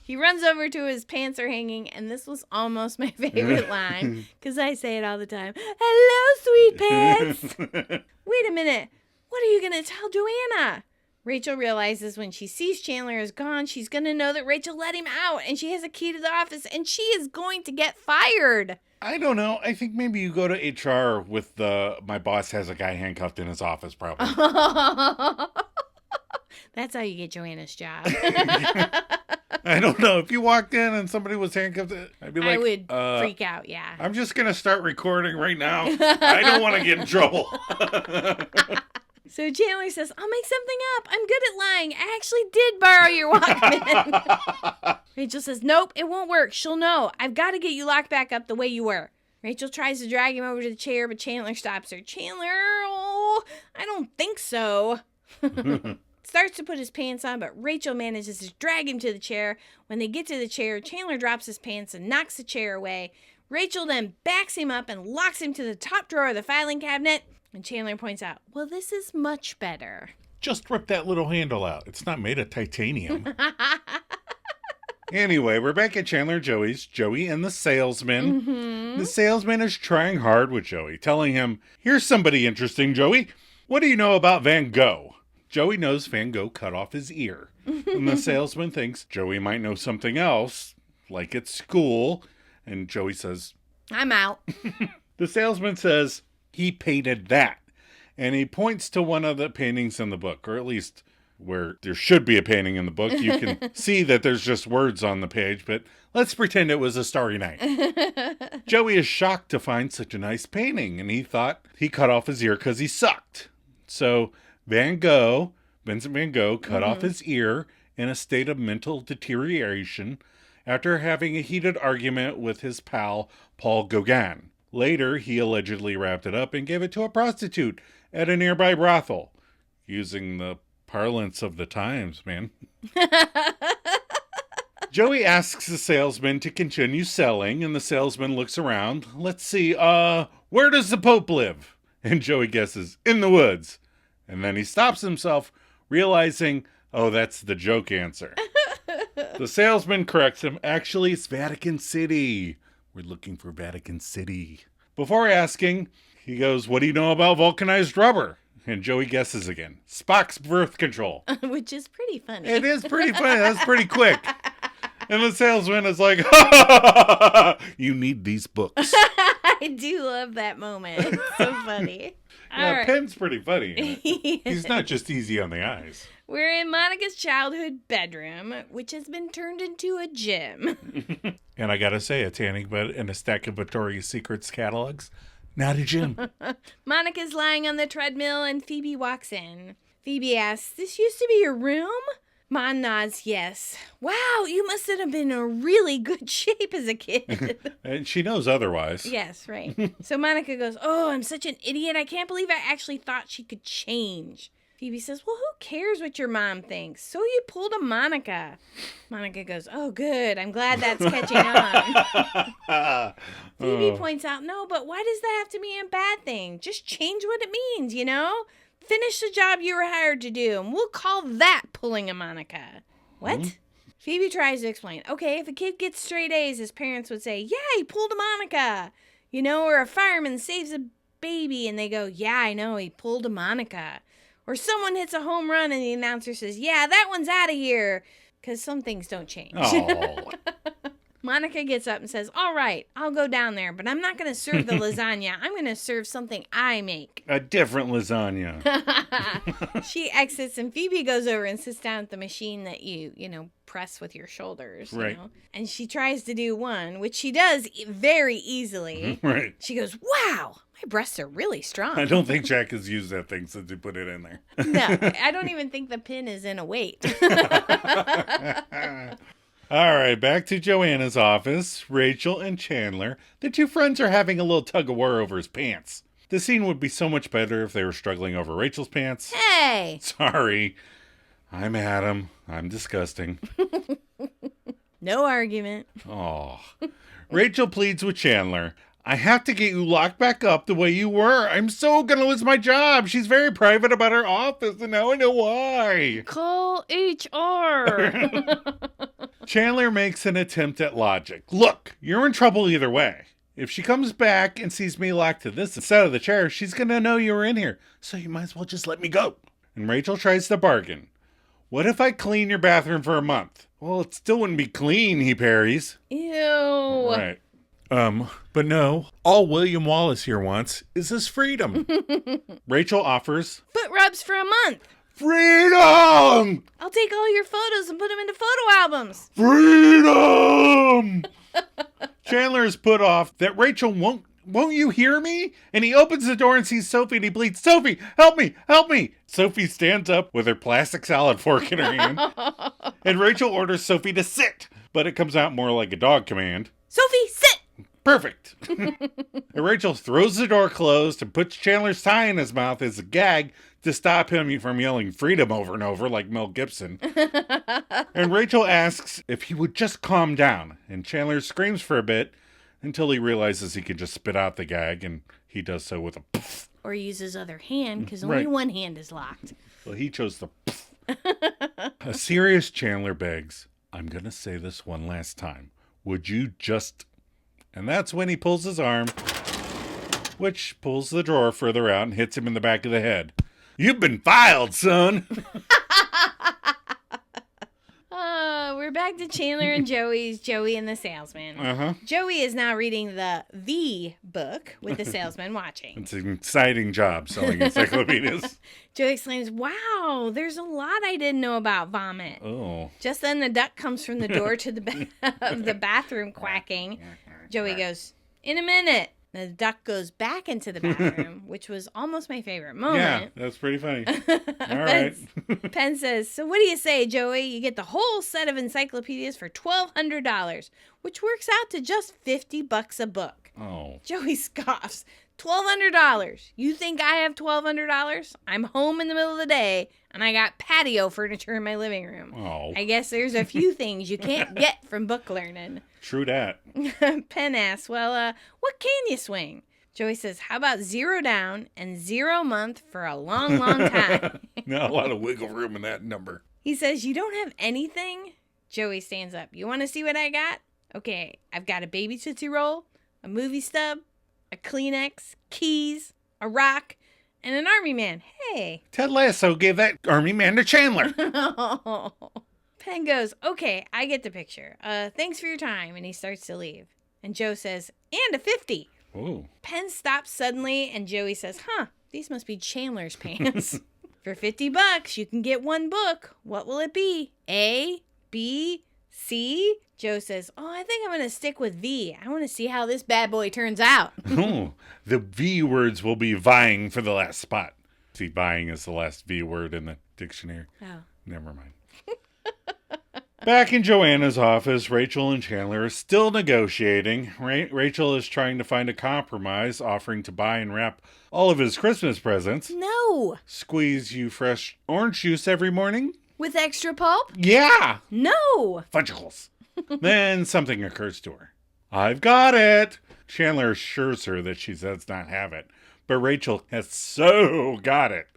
He runs over to his pants are hanging, and this was almost my favorite line, because I say it all the time. "Hello, sweet pants." "Wait a minute. What are you going to tell Joanna?" Rachel realizes when she sees Chandler is gone, she's going to know that Rachel let him out, and she has a key to the office, and she is going to get fired. I don't know. I think maybe you go to HR with my boss has a guy handcuffed in his office, probably. That's how you get Joanna's job. I don't know. If you walked in and somebody was handcuffed, I'd be like, I would freak out, yeah. I'm just going to start recording right now. I don't want to get in trouble. So Chandler says, "I'll make something up. I'm good at lying. I actually did borrow your Walkman." Rachel says, "Nope, it won't work. She'll know. I've got to get you locked back up the way you were." Rachel tries to drag him over to the chair, but Chandler stops her. "Chandler, oh, I don't think so." Starts to put his pants on, but Rachel manages to drag him to the chair. When they get to the chair, Chandler drops his pants and knocks the chair away. Rachel then backs him up and locks him to the top drawer of the filing cabinet. And Chandler points out, "Well, this is much better." Just rip that little handle out. It's not made of titanium. Anyway, we're back at Chandler and Joey's. Joey and the salesman. Mm-hmm. The salesman is trying hard with Joey, telling him, "Here's somebody interesting, Joey. What do you know about Van Gogh?" Joey knows Van Gogh cut off his ear. And the salesman thinks Joey might know something else, like at school. And Joey says, "I'm out." The salesman says, "He painted that." And he points to one of the paintings in the book, or at least where there should be a painting in the book. You can see that there's just words on the page, but let's pretend it was a starry night. Joey is shocked to find such a nice painting, and he thought he cut off his ear because he sucked. So Vincent Van Gogh, cut off his ear in a state of mental deterioration after having a heated argument with his pal, Paul Gauguin. Later, he allegedly wrapped it up and gave it to a prostitute at a nearby brothel, using the parlance of the times, man. Joey asks the salesman to continue selling, and the salesman looks around. "Let's see, where does the Pope live?" And Joey guesses, "In the woods." And then he stops himself, realizing, oh, that's the joke answer. The salesman corrects him. "Actually, it's Vatican City. We're looking for Vatican City." Before asking, he goes, "What do you know about vulcanized rubber?" And Joey guesses again. "Spock's birth control." Which is pretty funny. It is pretty funny. That's pretty quick. And the salesman is like, "You need these books." I do love that moment. It's so funny. Yeah, All right. Penn's pretty funny. He's not just easy on the eyes. We're in Monica's childhood bedroom, which has been turned into a gym. And I gotta say, a tanning bed and a stack of Victoria's Secrets catalogs, not a gym. Monica's lying on the treadmill, and Phoebe walks in. Phoebe asks, "This used to be your room?" Mon nods yes. "Wow, you must have been in really good shape as a kid." And she knows otherwise. Yes, right. So Monica goes, "Oh, I'm such an idiot. I can't believe I actually thought she could change." Phoebe says, "Well, who cares what your mom thinks? So you pulled a Monica." Monica goes, "Oh, good. I'm glad that's catching on." Phoebe points out, "No, but why does that have to be a bad thing? Just change what it means, you know? Finish the job you were hired to do, and we'll call that pulling a Monica." What? Mm-hmm. Phoebe tries to explain. "Okay, if a kid gets straight A's, his parents would say, 'Yeah, he pulled a Monica.' You know, or a fireman saves a baby. And they go, yeah, I know, he pulled a Monica. Or someone hits a home run and the announcer says, yeah, that one's out of here. Because some things don't change. Oh. Monica gets up and says, all right, I'll go down there, but I'm not going to serve the lasagna. I'm going to serve something I make. A different lasagna. She exits and Phoebe goes over and sits down at the machine that you press with your shoulders. Right. You know? And she tries to do one, which she does very easily. Right. She goes, wow, my breasts are really strong. I don't think Jack has used that thing since he put it in there. No, I don't even think the pin is in a weight. All right, back to Joanna's office. Rachel and Chandler, the two friends, are having a little tug of war over his pants. The scene would be so much better if they were struggling over Rachel's pants. Hey! Sorry. I'm Adam. I'm disgusting. No argument. Oh. Rachel pleads with Chandler. I have to get you locked back up the way you were. I'm so gonna lose my job. She's very private about her office, and now I know why. Call HR. Chandler makes an attempt at logic. Look, you're in trouble either way. If she comes back and sees me locked to this side of the chair, she's gonna know you were in here. So you might as well just let me go. And Rachel tries to bargain. What if I clean your bathroom for a month? Well, it still wouldn't be clean, he parries. Ew. Right. But no, all William Wallace here wants is his freedom. Rachel offers Foot rubs for a month. freedom! I'll take all your photos and put them into photo albums. Freedom! Chandler is put off that Rachel won't you hear me? And he opens the door and sees Sophie and he bleats, Sophie, help me, help me. Sophie stands up with her plastic salad fork in her hand. And Rachel orders Sophie to sit, but it comes out more like a dog command. Sophie, sit! Perfect. And Rachel throws the door closed and puts Chandler's tie in his mouth as a gag to stop him from yelling freedom over and over like Mel Gibson. And Rachel asks if he would just calm down. And Chandler screams for a bit until he realizes he can just spit out the gag, and he does so with a poof. Or use his other hand, because only Right. one hand is locked. Well, he chose the poof. A serious Chandler begs, I'm going to say this one last time. Would you just... And that's when he pulls his arm, which pulls the drawer further out and hits him in the back of the head. You've been filed, son. We're back to Chandler and Joey and the salesman. Uh-huh. Joey is now reading the book with the salesman watching. It's an exciting job selling encyclopedias. Joey exclaims, wow, there's a lot I didn't know about vomit. Oh. Just then the duck comes from the door to the bathroom quacking. Joey goes, in a minute. The duck goes back into the bathroom, which was almost my favorite moment. Yeah, that's pretty funny. All right. Penn says, so what do you say, Joey? You get the whole set of encyclopedias for $1,200, which works out to just $50 a book. Oh. Joey scoffs. $1,200. You think I have $1,200? I'm home in the middle of the day, and I got patio furniture in my living room. Oh. I guess there's a few things you can't get from book learning. True that. Penn asks, well, what can you swing? Joey says, how about 0 down and 0 month for a long, long time? Not a lot of wiggle room in that number. He says, you don't have anything? Joey stands up. You want to see what I got? Okay, I've got a baby Tootsie Roll, a movie stub, a Kleenex, keys, a rock, and an army man. Hey. Ted Lasso gave that army man to Chandler. Penn goes, okay, I get the picture. Thanks for your time. And he starts to leave. And Joe says, and a 50. Ooh. Penn stops suddenly and Joey says, these must be Chandler's pants. For $50, you can get one book. What will it be? A, B, C? Joe says, I think I'm going to stick with V. I want to see how this bad boy turns out. Oh, the V words will be vying for the last spot. See, vying is the last V word in the dictionary. Oh. Never mind. Back in Joanna's office, Rachel and Chandler are still negotiating. Rachel is trying to find a compromise, offering to buy and wrap all of his Christmas presents. No. Squeeze you fresh orange juice every morning? With extra pulp? Yeah! No. Fudgicles. Then something occurs to her. I've got it! Chandler assures her that she does not have it, but Rachel has so got it.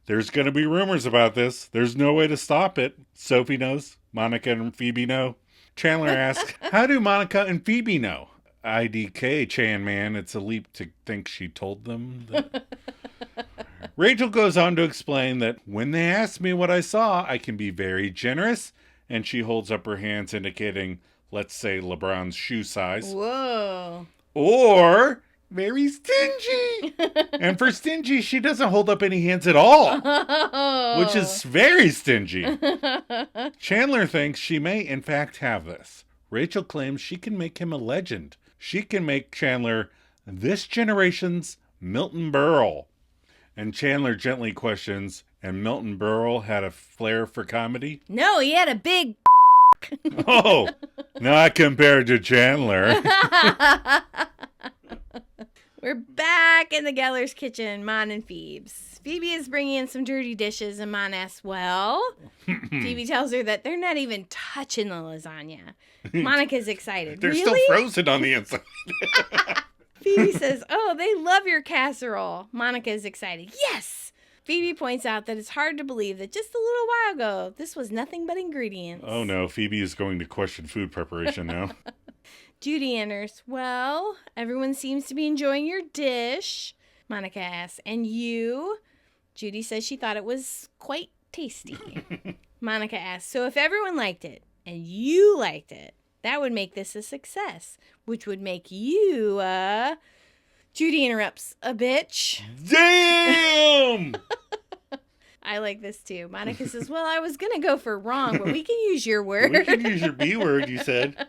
There's going to be rumors about this. There's no way to stop it. Sophie knows. Monica and Phoebe know. Chandler asks, how do Monica and Phoebe know? IDK, Chan Man. It's a leap to think she told them that. Rachel goes on to explain that when they ask me what I saw, I can be very generous. And she holds up her hands indicating, let's say, LeBron's shoe size. Whoa. Or very stingy. And for stingy, she doesn't hold up any hands at all. Oh. Which is very stingy. Chandler thinks she may in fact have this. Rachel claims she can make him a legend. She can make Chandler this generation's Milton Berle. And Chandler gently questions, and Milton Berle had a flair for comedy? No, he had a big Oh, not compared to Chandler. We're back in the Geller's kitchen, Mon and Phoebe's. Phoebe is bringing in some dirty dishes, and Mon asks, well? Phoebe tells her that they're not even touching the lasagna. Monica's excited. They're really? still frozen on the inside. Phoebe says, oh, they love your casserole. Monica is excited. Yes! Phoebe points out that it's hard to believe that just a little while ago, this was nothing but ingredients. Oh no, Phoebe is going to question food preparation now. Judy enters. Well, everyone seems to be enjoying your dish. Monica asks, and you? Judy says she thought it was quite tasty. Monica asks, so if everyone liked it, and you liked it, that would make this a success, which would make you, Judy interrupts, a bitch. Damn! I like this too. Monica says, well, I was going to go for wrong, but we can use your word. We can use your B word, you said.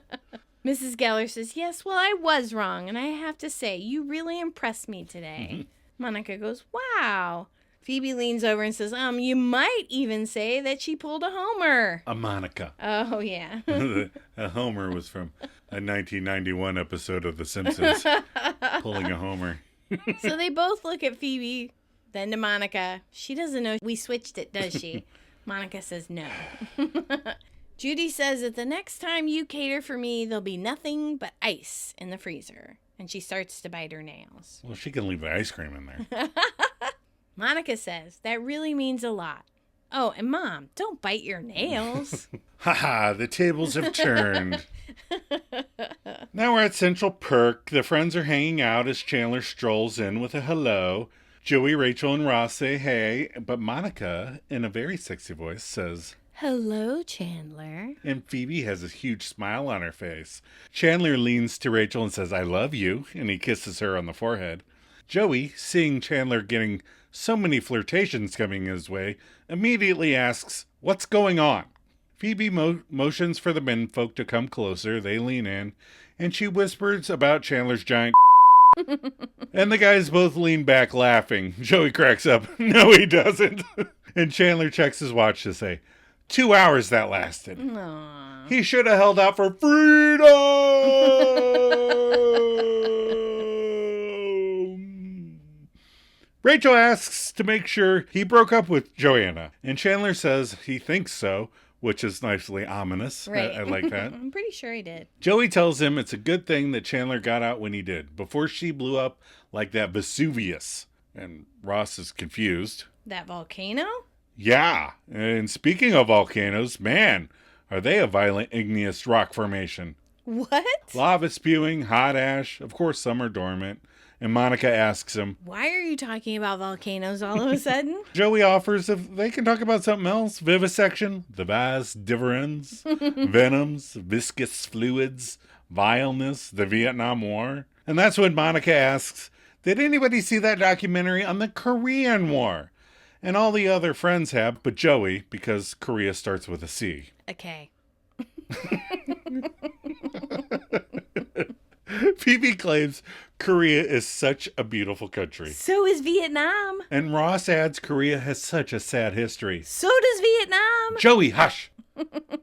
Mrs. Geller says, yes, well, I was wrong, and I have to say, you really impressed me today. Monica goes, wow. Phoebe leans over and says, you might even say that she pulled a Homer. A Monica. Oh, yeah. A Homer was from a 1991 episode of The Simpsons. Pulling a Homer. So they both look at Phoebe, then to Monica. She doesn't know we switched it, does she? Monica says no. Judy says that the next time you cater for me, there'll be nothing but ice in the freezer. And she starts to bite her nails. Well, she can leave the ice cream in there. Monica says that really means a lot. Oh, and Mom, don't bite your nails. Haha, the tables have turned. Now we're at Central Perk. The friends are hanging out as Chandler strolls in with a hello. Joey, Rachel, and Ross say hey, but Monica, in a very sexy voice, says, hello, Chandler. And Phoebe has a huge smile on her face. Chandler leans to Rachel and says, I love you, and he kisses her on the forehead. Joey, seeing Chandler getting so many flirtations coming his way, immediately asks, what's going on? Phoebe motions for the menfolk to come closer. They lean in, and she whispers about Chandler's giant and the guys both lean back laughing. Joey cracks up. No, he doesn't. And Chandler checks his watch to say, 2 hours that lasted. Aww. He should have held out for freedom. Rachel asks to make sure he broke up with Joanna, and Chandler says he thinks so, which is nicely ominous. Right. I like that. I'm pretty sure he did. Joey tells him it's a good thing that Chandler got out when he did, before she blew up like that Vesuvius. And Ross is confused. That volcano? Yeah, and speaking of volcanoes, man, are they a violent igneous rock formation. What? Lava spewing, hot ash, of course some are dormant. And Monica asks him, why are you talking about volcanoes all of a sudden? Joey offers if they can talk about something else. Vivisection, the vas divorans, venoms, viscous fluids, vileness, the Vietnam War. And that's when Monica asks, did anybody see that documentary on the Korean War? And all the other friends have, but Joey, because Korea starts with a C. Okay. Phoebe claims Korea is such a beautiful country. So is Vietnam. And Ross adds Korea has such a sad history. So does Vietnam. Joey, hush.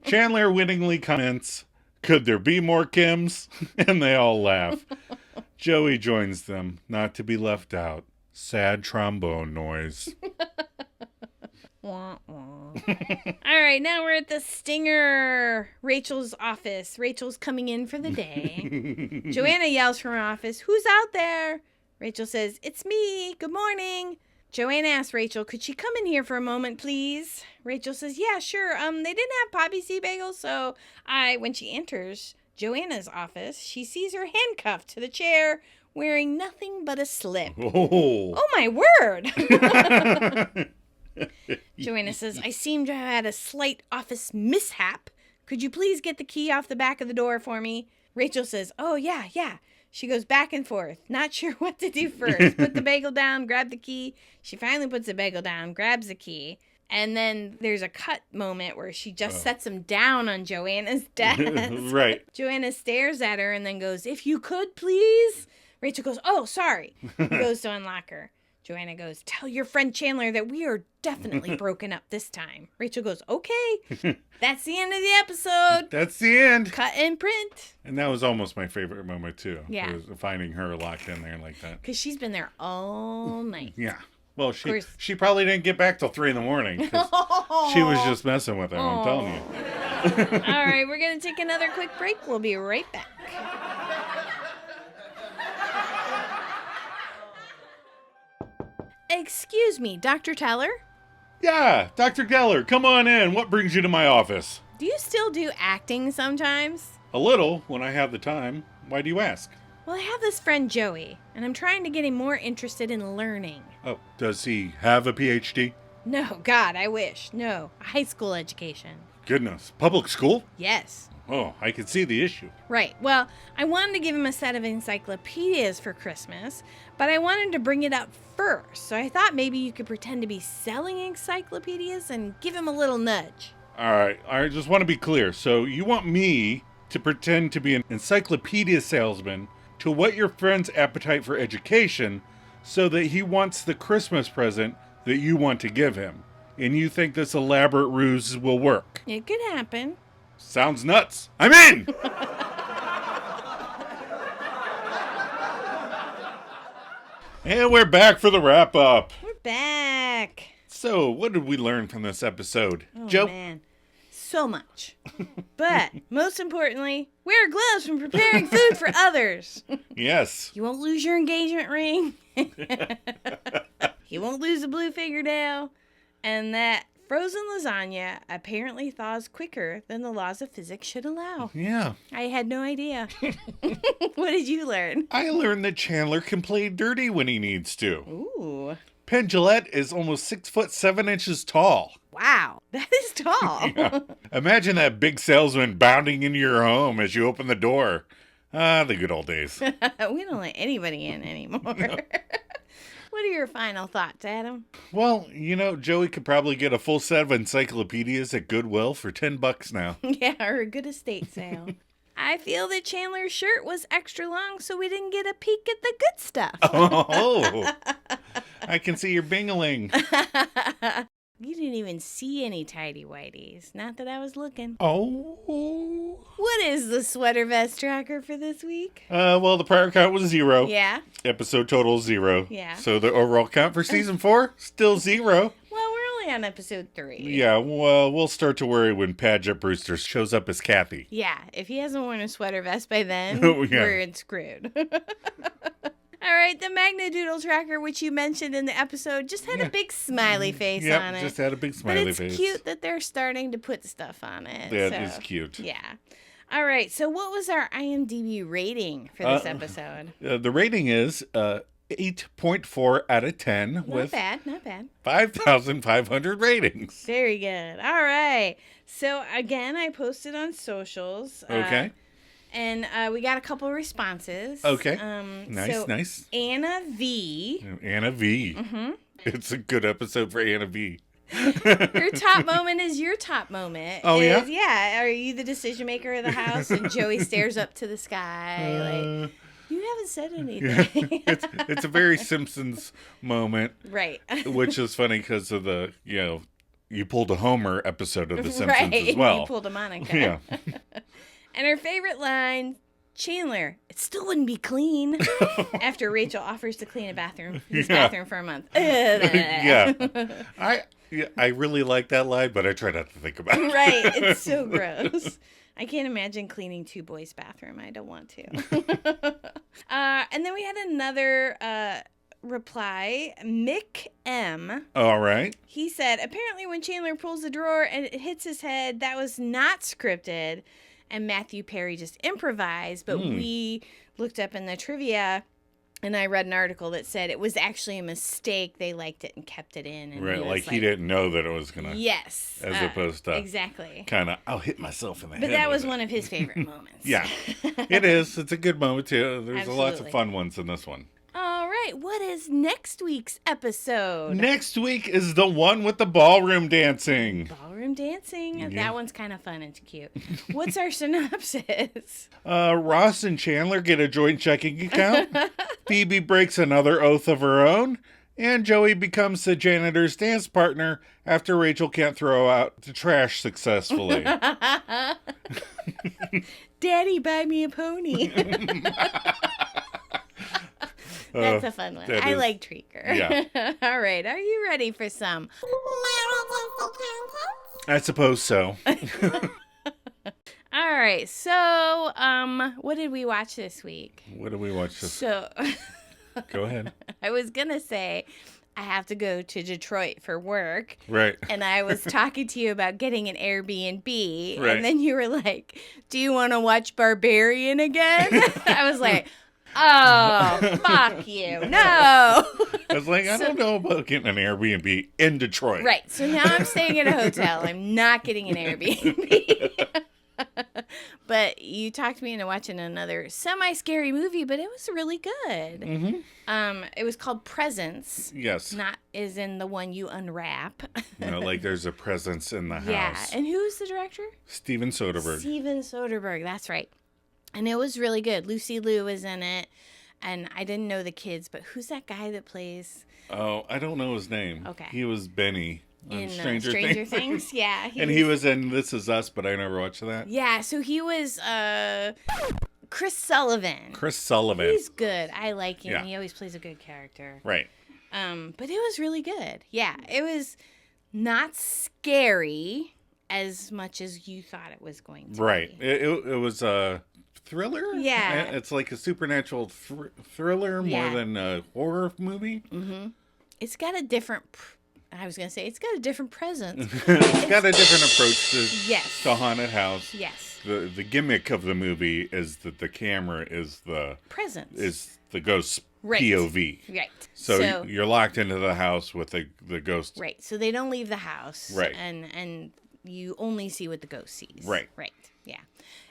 Chandler wittingly comments, could there be more Kims? And they all laugh. Joey joins them, not to be left out. Sad trombone noise. Wah, wah. All right, now we're at the Stinger, Rachel's office. Rachel's coming in for the day. Joanna yells from her office, who's out there? Rachel says, it's me. Good morning. Joanna asks Rachel, could she come in here for a moment, please? Rachel says, yeah, sure. They didn't have poppy seed bagels, so when she enters, Joanna's office, she sees her handcuffed to the chair, wearing nothing but a slip. Oh my word! Joanna says, I seem to have had a slight office mishap. Could you please get the key off the back of the door for me? Rachel says, oh, yeah. She goes back and forth, not sure what to do first. Put the bagel down, grab the key. She finally puts the bagel down, grabs the key. And then there's a cut moment where she just sets him down on Joanna's desk. Right. Joanna stares at her and then goes, if you could, please. Rachel goes, oh, sorry. He goes to unlock her. Joanna goes, tell your friend Chandler that we are definitely broken up this time. Rachel goes, okay. That's the end of the episode. That's the end. Cut and print. And that was almost my favorite moment, too. Yeah. Was finding her locked in there like that. Because she's been there all night. Yeah. Well, she probably didn't get back till 3 a.m. She was just messing with him, I'm telling you. All right, we're going to take another quick break. We'll be right back. Excuse me, Dr. Teller? Yeah, Dr. Geller, come on in. What brings you to my office? Do you still do acting sometimes? A little, when I have the time. Why do you ask? Well, I have this friend Joey, and I'm trying to get him more interested in learning. Oh, does he have a PhD? No, God, I wish. No, a high school education. Goodness. Public school? Yes. Oh, I can see the issue. Right. Well, I wanted to give him a set of encyclopedias for Christmas, but I wanted to bring it up first. So I thought maybe you could pretend to be selling encyclopedias and give him a little nudge. All right, I just want to be clear. So you want me to pretend to be an encyclopedia salesman to whet your friend's appetite for education so that he wants the Christmas present that you want to give him. And you think this elaborate ruse will work? It could happen. Sounds nuts. I'm in! And we're back for the wrap-up. We're back. So, what did we learn from this episode? Oh, Joe? Man. So much. But, most importantly, wear gloves when preparing food for others. Yes. You won't lose your engagement ring. You won't lose a blue fingernail. And that frozen lasagna apparently thaws quicker than the laws of physics should allow. Yeah. I had no idea. What did you learn? I learned that Chandler can play dirty when he needs to. Ooh. Penn Jillette is almost 6'7" tall. Wow, that is tall. Yeah. Imagine that big salesman bounding into your home as you open the door. Ah, the good old days. We don't let anybody in anymore. What are your final thoughts, Adam? Well, Joey could probably get a full set of encyclopedias at Goodwill for $10 now. Yeah, or a good estate sale. I feel that Chandler's shirt was extra long, so we didn't get a peek at the good stuff. Oh, I can see your bingling. You didn't even see any tighty-whities. Not that I was looking. Oh. What is the sweater vest tracker for this week? Well, the prior count was 0. Yeah. Episode total 0. Yeah. So the overall count for season 4, still 0. Well, we're only on episode 3. Yeah, well, we'll start to worry when Padgett Brewster shows up as Kathy. Yeah, if he hasn't worn a sweater vest by then, Oh, yeah. we're screwed. All right, the Magnadoodle tracker, which you mentioned in the episode, just had a big smiley face on it. Just had a big smiley but face. it's cute that they're starting to put stuff on it. That is cute. Yeah. All right, so what was our IMDb rating for this episode? The rating is 8.4 out of 10 Not with bad. 5,500 ratings. Very good. All right. So, again, I posted on socials. Okay. And we got a couple responses. Okay. Nice. Anna V. Anna V. Mm-hmm. It's a good episode for Anna V. Her top moment is your top moment. Oh, yeah? Yeah. Are you the decision maker of the house? And Joey stares up to the sky like, you haven't said anything. It's a very Simpsons moment. Right. Which is funny because of the, you pulled a Homer episode of The Simpsons right. as well. You pulled a Monica. Yeah. And her favorite line, Chandler, it still wouldn't be clean. After Rachel offers to clean his bathroom for a month. Yeah. I really like that line, but I try not to think about it. Right. It's so gross. I can't imagine cleaning 2 boys' bathroom. I don't want to. And then we had another reply. Mick M. All right. He said, apparently when Chandler pulls the drawer and it hits his head, that was not scripted. and Matthew Perry just improvised, but we looked up in the trivia, and I read an article that said it was actually a mistake. They liked it and kept it in. And Right, like he didn't know that it was going to. Yes. As opposed to. Exactly. Kind of, I'll hit myself in the head. But that was one of his favorite moments. Yeah, it is. It's a good moment, too. There's Absolutely. lots of fun ones in this one. All right. What is next week's episode? Next week is the one with the ballroom dancing. Ballroom dancing. Yeah. That one's kind of fun and cute. What's our synopsis? Ross and Chandler get a joint checking account. Phoebe breaks another oath of her own. And Joey becomes the janitor's dance partner after Rachel can't throw out the trash successfully. Daddy, buy me a pony. That's a fun one. I like Treaker. Yeah. All right. Are you ready for some? I suppose so. All right. So, what did we watch this week? What did we watch this week? So, Go ahead. I was going to say I have to go to Detroit for work. Right. And I was talking to you about getting an Airbnb. Right. And then you were like, do you want to watch Barbarian again? I was like, oh, fuck you. No. I was like, I don't know about getting an Airbnb in Detroit. Right. So now I'm staying at a hotel. I'm not getting an Airbnb. But you talked me into watching another semi-scary movie, but it was really good. Mm-hmm. It was called Presence. Yes. Not as in the one you unwrap. Like there's a presence in the Yeah. house. And who's the director? Steven Soderbergh. Steven Soderbergh. That's right. And it was really good. Lucy Liu was in it. And I didn't know the kids, but who's that guy that plays? Oh, I don't know his name. Okay. He was Benny on In Stranger Things? Yeah. He was in This Is Us, but I never watched that. Yeah, so he was Chris Sullivan. Chris Sullivan. He's good. I like him. Yeah. He always plays a good character. Right. But it was really good. Yeah, it was not scary as much as you thought it was going to Right. be. It was a thriller? Yeah. It's like a supernatural thriller more than a horror movie. Mm-hmm. It's got a different... I was going to say, it's got a different presence. It's got a different approach to haunted house. Yes. The gimmick of the movie is that the camera is the... Presence. Is the ghost's Right. POV. Right. So you're locked into the house with the ghost. Right. So they don't leave the house. Right. And you only see what the ghost sees. Right. Right. Yeah.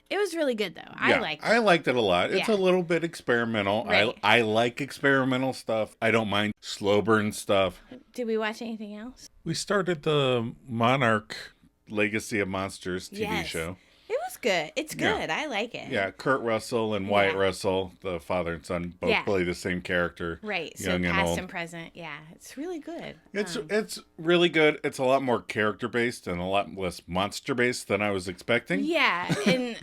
It was really good, though. Yeah, I liked it. I liked it a lot. It's Yeah. a little bit experimental. Right. I like experimental stuff. I don't mind slow burn stuff. Did we watch anything else? We started the Monarch Legacy of Monsters TV show. It was good. It's good. I like it. Yeah, Kurt Russell and Wyatt Yeah. Russell, the father and son, both play the same character. Right. So young and past old. and present. Yeah. It's really good. It's really good. It's a lot more character based and a lot less monster based than I was expecting. Yeah. And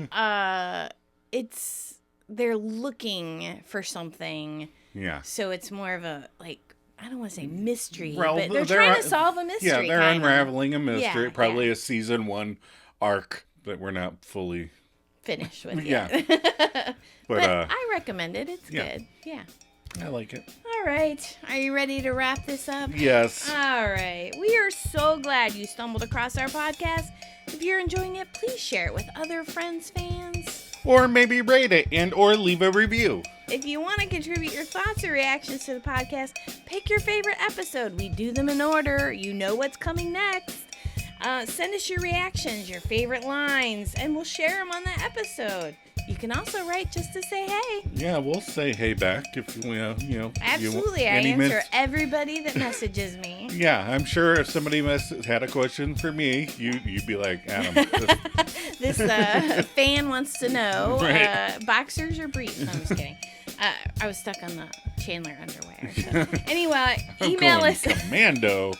they're looking for something. Yeah. So it's more of a, like, I don't want to say mystery, Well, but they're trying to solve a mystery. Yeah, they're kinda. unraveling a mystery. Yeah, Probably a season 1 arc that we're not fully finished with Yeah. yet. But I recommend it. It's good. Yeah. I like it. All right. Are you ready to wrap this up? Yes. All right. We are so glad you stumbled across our podcast. If you're enjoying it, please share it with other friends, fans. Or maybe rate it and or leave a review. If you want to contribute your thoughts or reactions to the podcast, pick your favorite episode. We do them in order. You know what's coming next. Send us your reactions, your favorite lines, and we'll share them on the episode. You can also write just to say hey. Yeah, we'll say hey back if we, Absolutely, I answer everybody that messages me. Yeah, I'm sure if somebody had a question for me, you'd be like, Adam. This fan wants to know, Right. boxers or briefs? No, I'm just kidding. I was stuck on the Chandler underwear. So. Anyway, email us. Commando.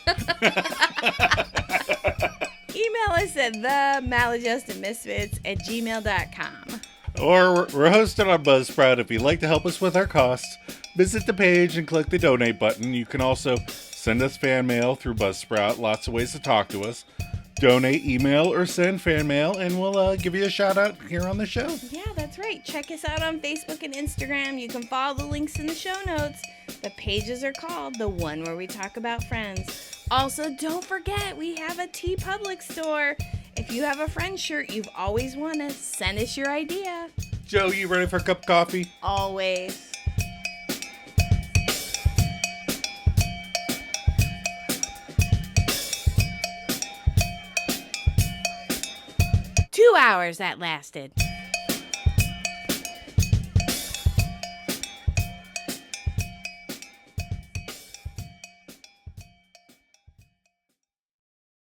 Email us at themaladjustedmisfits@gmail.com. Or we're hosted on Buzzsprout. If you'd like to help us with our costs, visit the page and click the donate button. You can also send us fan mail through Buzzsprout. Lots of ways to talk to us. Donate, email, or send fan mail, and we'll give you a shout out here on the show. Yeah, that's right. Check us out on Facebook and Instagram. You can follow the links in the show notes. The pages are called The One Where We Talk About Friends. Also, don't forget, we have a TeePublic store. If you have a friend shirt you've always wanted, send us your idea. Joe, you ready for a cup of coffee? Always. "2 hours that lasted.